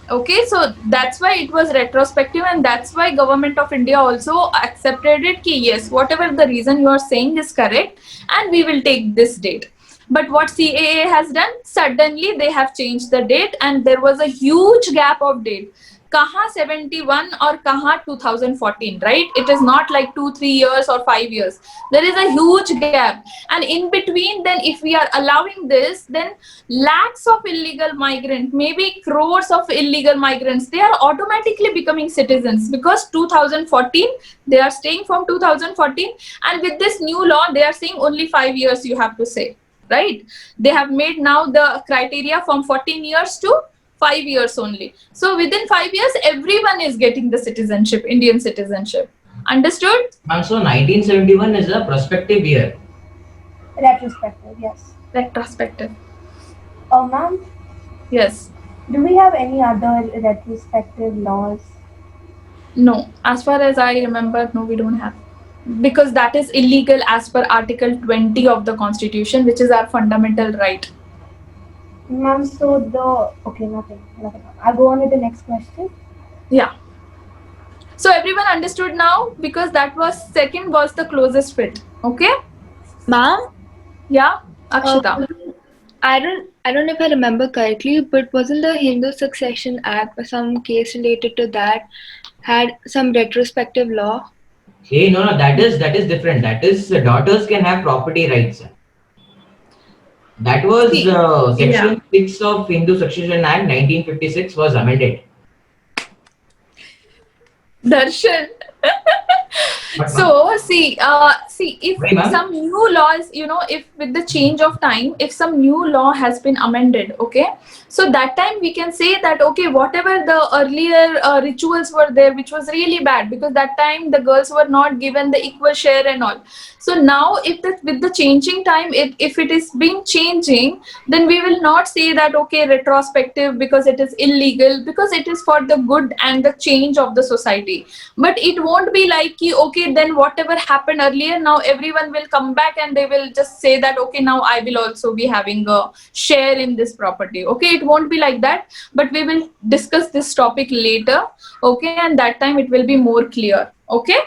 Okay, so that's why it was retrospective, and that's why government of India also accepted it ki yes, whatever the reason you are saying is correct, and we will take this date. But what CAA has done, suddenly they have changed the date, and there was a huge gap of date. Kaha 71 or kaha 2014, right? It is not like 2-3 years or 5 years. There is a huge gap, and in between, then if we are allowing this, then lakhs of illegal migrants, maybe crores of illegal migrants, they are automatically becoming citizens, because 2014 they are staying from 2014, and with this new law they are saying only 5 years you have to say, right? They have made now the criteria from 14 years to 5 years only. So within 5 years everyone is getting the citizenship, Indian citizenship. Understood? also 1971 is a prospective year. Retrospective, yes. Retrospective. Ma'am, Yes. do we have any other retrospective laws? No, as far as I remember, no, we don't have. Because that is illegal as per Article 20 of the Constitution, which is our fundamental right. Ma'am, so okay, nothing. I'll go on with the next question. Yeah. So everyone understood now, because that was second was the closest fit. Okay? Ma'am, Yeah, Akshita. I don't know if I remember correctly, but wasn't the Hindu Succession Act or some case related to that had some retrospective law? Hey, no, that is different. That is daughters can have property rights. That was See, yeah. section 6 of Hindu Succession Act 1956 was amended. Darshan. What, ma'am? So see, if Sorry, ma'am. some new laws, if with the change of time, if some new law has been amended, okay, so that time we can say that okay, whatever the earlier rituals were there, which was really bad, because that time the girls were not given the equal share and all. So now, if with the changing time, if it is being changing, then we will not say that okay, retrospective, because it is illegal, because it is for the good and the change of the society. But it won't be like ki, okay, then whatever happened earlier, now everyone will come back and they will just say that okay, now I will also be having a share in this property. Okay, it won't be like that, but we will discuss this topic later. Okay, and that time it will be more clear. Okay,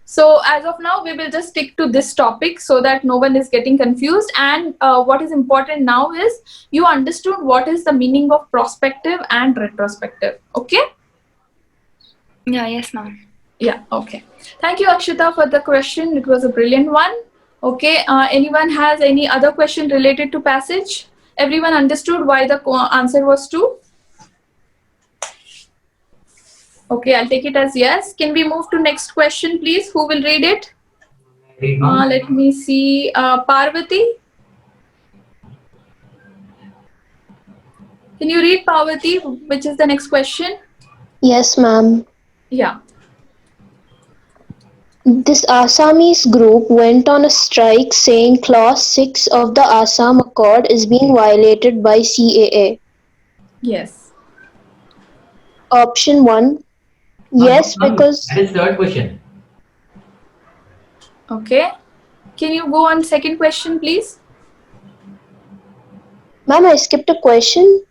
so as of now, we will just stick to this topic so that no one is getting confused. And what is important now is you understood what is the meaning of prospective and retrospective. Okay. Yeah, yes, ma'am. Yeah, okay. Thank you, Akshita, for the question. It was a brilliant one. Okay, anyone has any other question related to passage? Everyone understood why the answer was two? Okay, I'll take it as yes. Can we move to next question, please? Who will read it? Read, ma'am. Let me see. Parvati? Can you read, Parvati, which is the next question? Yes, ma'am. Yeah. This Assamese group went on a strike saying Clause 6 of the Assam Accord is being violated by CAA. Yes. Option 1, No, yes, ma'am. because. That is third question. Okay. Can you go on second question, please? Ma'am, I skipped a question.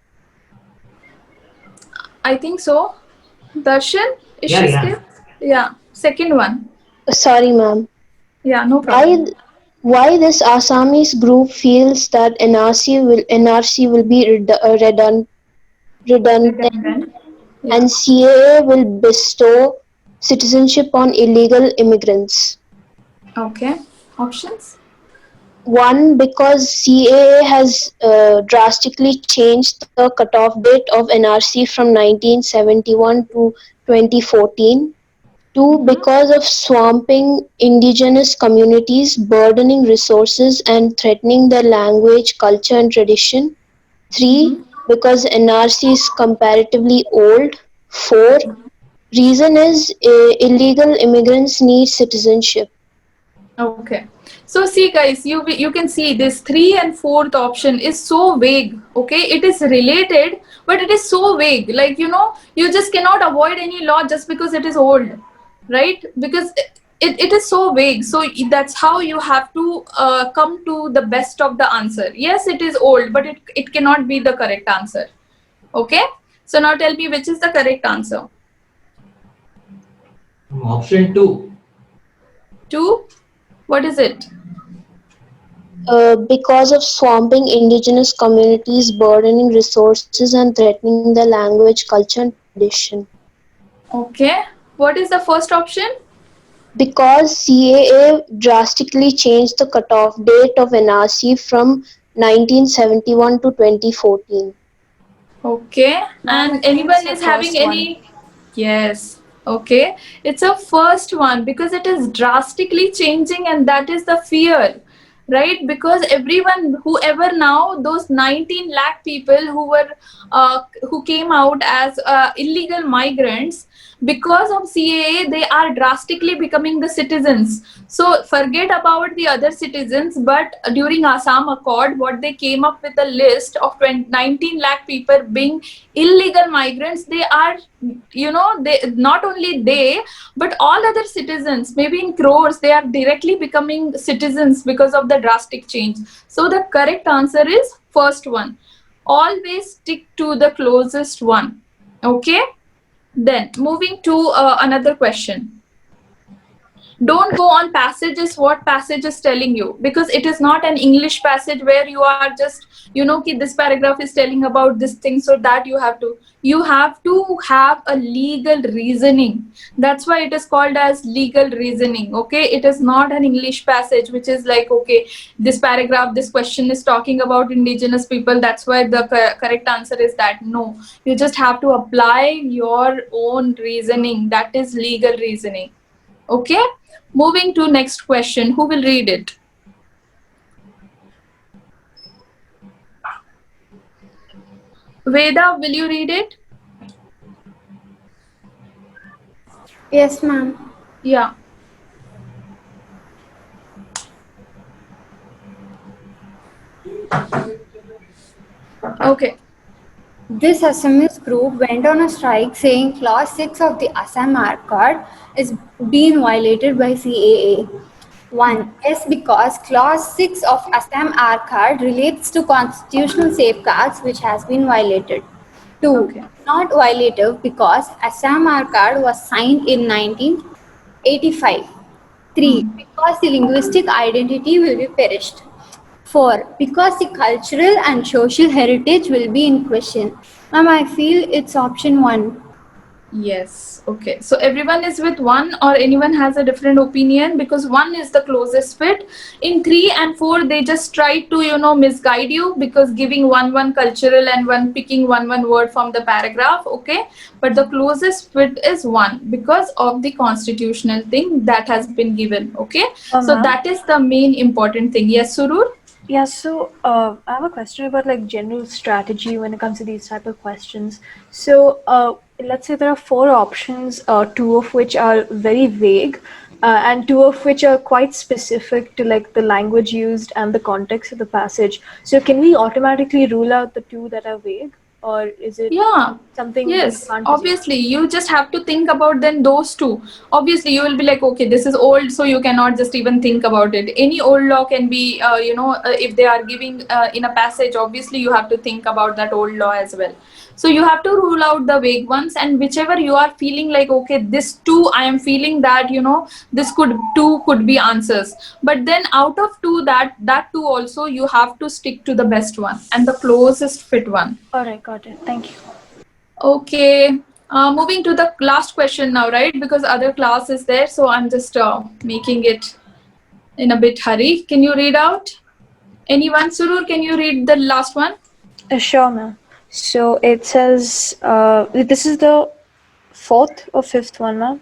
I think so. Darshan, is Yeah, she yeah. skipped? Yeah. Second one. Sorry, ma'am. Yeah, no Why, problem. why this Assamese group feels that NRC will be redundant Redundant. Yeah. and CAA will bestow citizenship on illegal immigrants. Okay. Options? One, because CAA has drastically changed the cutoff date of NRC from 1971 to 2014. Two, Mm-hmm. because of swamping indigenous communities, burdening resources, and threatening their language, culture, and tradition. Three, Mm-hmm. because NRC is comparatively old. Four, reason is illegal immigrants need citizenship. Okay. So see, guys, you can see this three and fourth option is so vague. Okay, it is related, but it is so vague. Like you just cannot avoid any law just because it is old, right? Because it is so vague. So that's how you have to come to the best of the answer. Yes, it is old, but it cannot be the correct answer. Okay. So now tell me which is the correct answer. Option two. Two. What is it? Because of swamping indigenous communities, burdening resources, and threatening their language, culture, and tradition. Okay. What is the first option? Because CAA drastically changed the cutoff date of NRC from 1971 to 2014. Okay. Ma'am, And it means anyone the is having first one. any? Yes. Okay. It's a first one because it is drastically changing, and that is the fear, right? Because everyone, whoever now, those 19 lakh people who came out as illegal migrants, because of CAA, they are drastically becoming the citizens. So forget about the other citizens, but during Assam Accord, what they came up with a list of 19 lakh people being illegal migrants. They are, they not only they, but all other citizens, maybe in crores, they are directly becoming citizens because of the drastic change. So the correct answer is first one. Always stick to the closest one. Okay. Then moving to another question. Don't go on passages what passage is telling you, because it is not an English passage where you are just ki this paragraph is telling about this thing, so that you have to have a legal reasoning. That's why it is called as legal reasoning. Okay, it is not an English passage which is like okay, this paragraph, this question is talking about indigenous people, that's why the correct answer is that. No, you just have to apply your own reasoning. That is legal reasoning. Okay, moving to next question. Who will read it? Veda, will you read it? Yes, ma'am. Yeah. Okay. This Assamese group went on a strike saying Clause 6 of the Assam Art Card is being violated by CAA. 1. Yes, because Clause 6 of Assam Art Card relates to constitutional safeguards which has been violated. 2. Okay. Not violative because Assam Art Card was signed in 1985. 3. Hmm. Because the linguistic identity will be perished. 4. Because the cultural and social heritage will be in question. Ma'am, I feel it's option 1. Yes. Okay. So everyone is with one, or anyone has a different opinion? Because one is the closest fit. In three and four, they just try to, misguide you, because giving one cultural and one picking one word from the paragraph. Okay. But the closest fit is one because of the constitutional thing that has been given. Okay. So Ma'am? that is the main important thing. Yes, Surur? Yeah, so I have a question about like general strategy when it comes to these type of questions. So let's say there are four options, two of which are very vague, and two of which are quite specific to like the language used and the context of the passage. So can we automatically rule out the two that are vague, or is it Yeah. something we Yes, can't assume? obviously, you just have to think about then those two. Obviously, you will be like, okay, this is old, so you cannot just even think about it. Any old law can be, if they are giving in a passage, obviously, you have to think about that old law as well. So you have to rule out the vague ones, and whichever you are feeling like, okay, this two, I am feeling that, this could two could be answers. But then out of two, that two also, you have to stick to the best one and the closest fit one. All right, got it. Thank you. Okay, moving to the last question now, right? Because other class is there, so I'm just making it in a bit hurry. Can you read out? Anyone? Surur, can you read the last one? Sure, ma'am. So it says this is the fourth or fifth one, ma'am.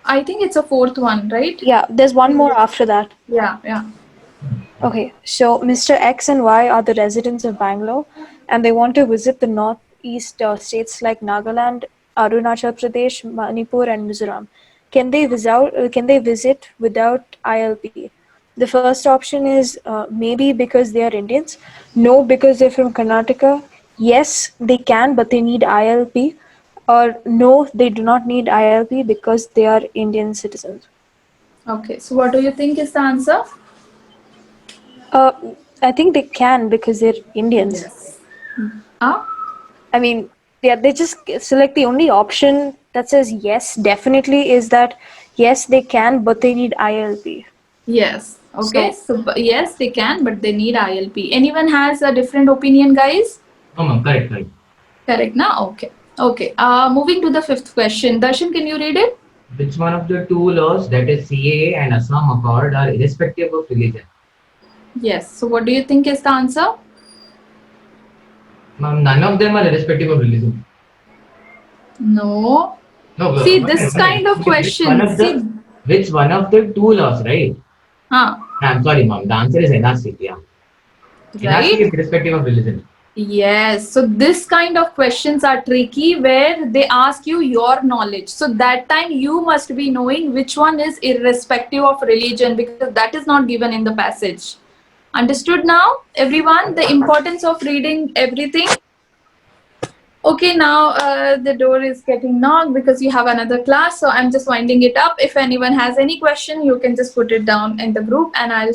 I think it's a fourth one, right? Yeah, there's one more after that. Yeah, yeah. Okay, so Mr. X and Y are the residents of Bangalore, and they want to visit the northeast states like Nagaland, Arunachal Pradesh, Manipur, and Mizoram. Can they visit without ILP? The first option is maybe because they are Indians, no because they're from Karnataka, yes they can but they need ILP, or no they do not need ILP because they are Indian citizens. Okay, so what do you think is the answer? Uh, I think they can because they're Indians. Yes. Huh? I mean, yeah, they just select the only option that says yes, definitely is that yes, they can, but they need ILP. Yes. Okay, So, so yes, they can, but they need ILP. Anyone has a different opinion, guys? No, ma'am, correct, correct. Correct, now? Okay. Okay, moving to the fifth question. Darshan, can you read it? Which one of the two laws, that is CAA and Assam Accord, are irrespective of religion? Yes. So what do you think is the answer? Ma'am, none of them are irrespective of religion. No. No, See, this kind of question. See, which one of the two laws, right? huh, I'm sorry, ma'am. The answer is NRC. Yeah, NRC right? is irrespective of religion. Yes. So this kind of questions are tricky where they ask you your knowledge. So that time you must be knowing which one is irrespective of religion, because that is not given in the passage. Understood now, everyone, the importance of reading everything? Okay, now the door is getting knocked because you have another class, so I'm just winding it up. If anyone has any question, you can just put it down in the group and I'll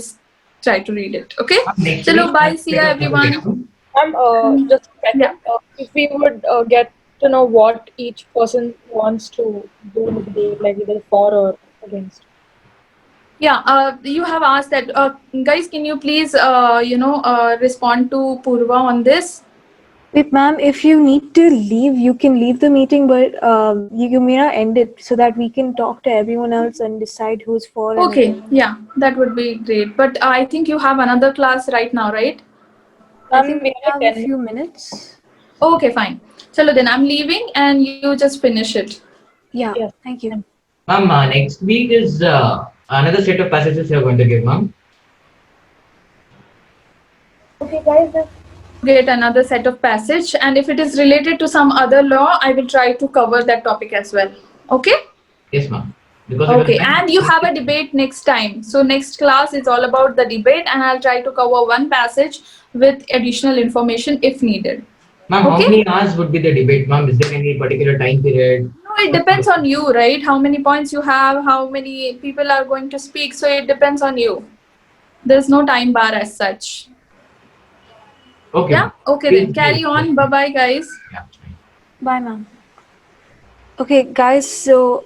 try to read it. Okay? Next Chalo, week, bye. See ya, everyone. Just a Yeah. second. If we would get to know what each person wants to do in the debate, like either for or against. Yeah, you have asked that. Guys, can you please, respond to Purva on this? wait, ma'am, if you need to leave, you can leave the meeting, but you may not end it so that we can talk to everyone else and decide who's for and Okay, against. yeah, that would be great. But I think you have another class right now, right? I think we We have have a 10 few minutes. Okay, fine. Chalo, then I'm leaving and you just finish it. Yeah, Yes. thank you. Ma'am, next week is another set of passages you are going to give, ma'am. Okay, guys, To get another set of passage, and if it is related to some other law, I will try to cover that topic as well. Okay. Yes, ma'am. Because it was Okay, meant. and you have a debate next time. So next class is all about the debate, and I'll try to cover one passage with additional information if needed. Ma'am, how Okay. many hours would be the debate, ma'am? Is there any particular time period? No, it depends on you, right? How many points you have, how many people are going to speak. So it depends on you. There's no time bar as such. Okay, Yeah. ma'am. Okay then. Please, Carry please. on. Bye bye, guys. Yeah. Bye, ma'am. Okay, guys, so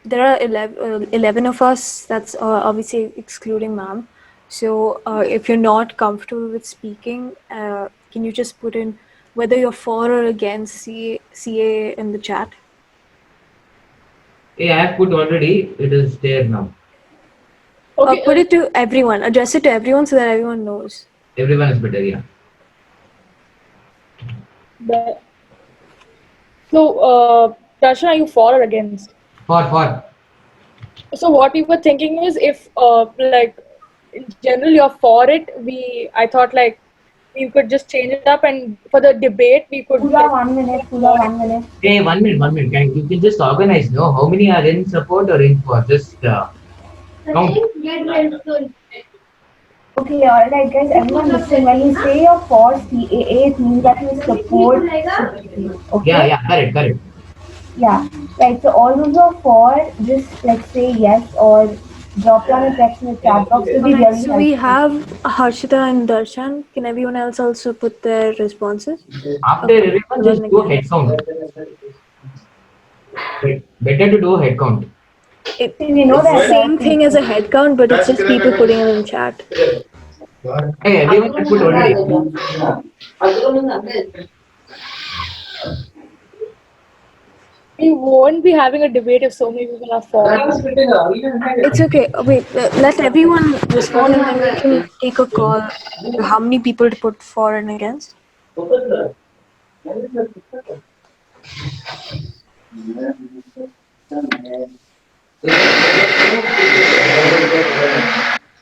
there are 11 of us, that's obviously excluding ma'am. So if you're not comfortable with speaking, can you just put in whether you're for or against CA in the chat? Hey, I have put already. It is there now. Okay, Put it to everyone, address it to everyone so that everyone knows. Everyone is better, yeah. but, so, Darshan, are you for or against? For. So what we were thinking is if like in general you're for it, I thought like we could just change it up and for the debate we could Pooja, like 1 minute. Pooja, for it. 1 minute. Hey, 1 minute, 1 minute. You can just organize, no? How many are in support or in for? Just count. Okay, alright, guys, everyone listen. When you say you're for CAA, it means that you support CAA. Yeah, Okay? yeah, correct. Yeah. Right. So all those who are for, just like say yes or drop down a text in the chat box. Will be Alright, really so we helpful. have Harshita and Darshan. Can everyone else also put their responses? After Okay, everyone, for just and do against. head count. Better to do head count. See, we know It's the that same thing as a head count, but it's just people putting it in chat. Hey, everyone has put already. We won't be having a debate if so many people are for. It's okay. Wait, let everyone respond and then we can take a call to how many people to put for and against.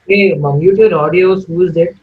Hey, mute your audios. Who is that?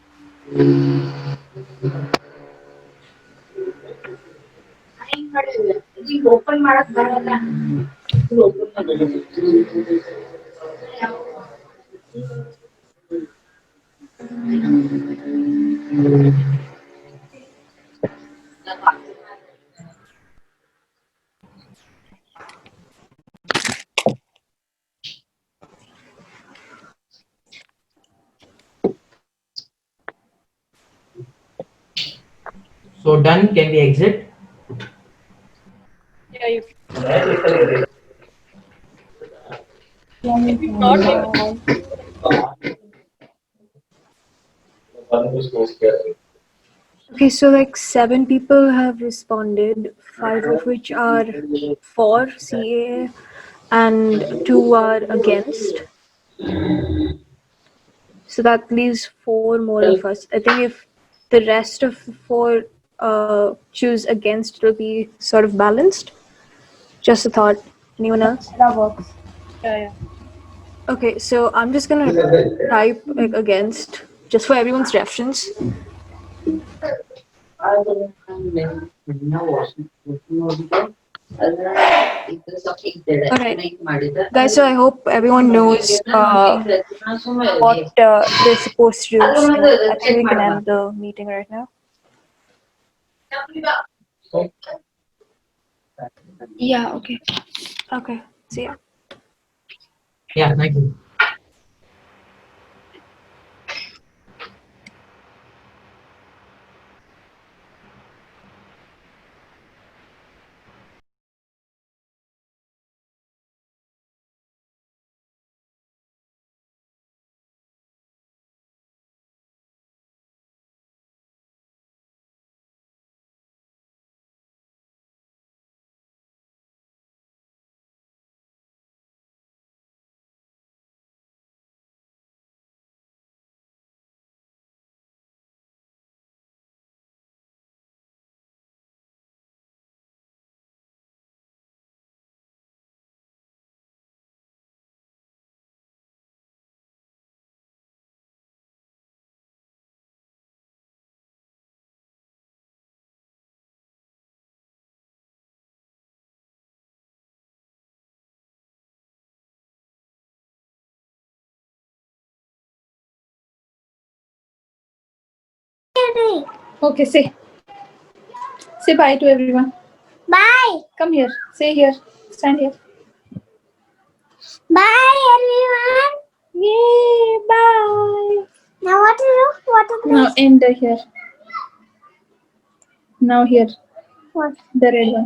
So done. Can we exit? Yeah, you you if not maybe can. Okay, so like 7 people have responded, 5 of which are for CAA and 2 are against. So that leaves 4 more of us. I think if the rest of the 4 choose against, it'll be sort of balanced. Just a thought. Anyone else? That works. yeah. Okay, so I'm just gonna type like against just for everyone's reference. Alright, guys, so I hope everyone knows what they're supposed to do. So I think we can end the meeting right now. Yeah, okay. Okay, see ya. Yeah, thank you. Okay, say. Say bye to everyone. Bye. Come here. Say here. Stand here. Bye, everyone. Yay, bye. Now what to do? What to do? Now enter here. Now here. What? The red one.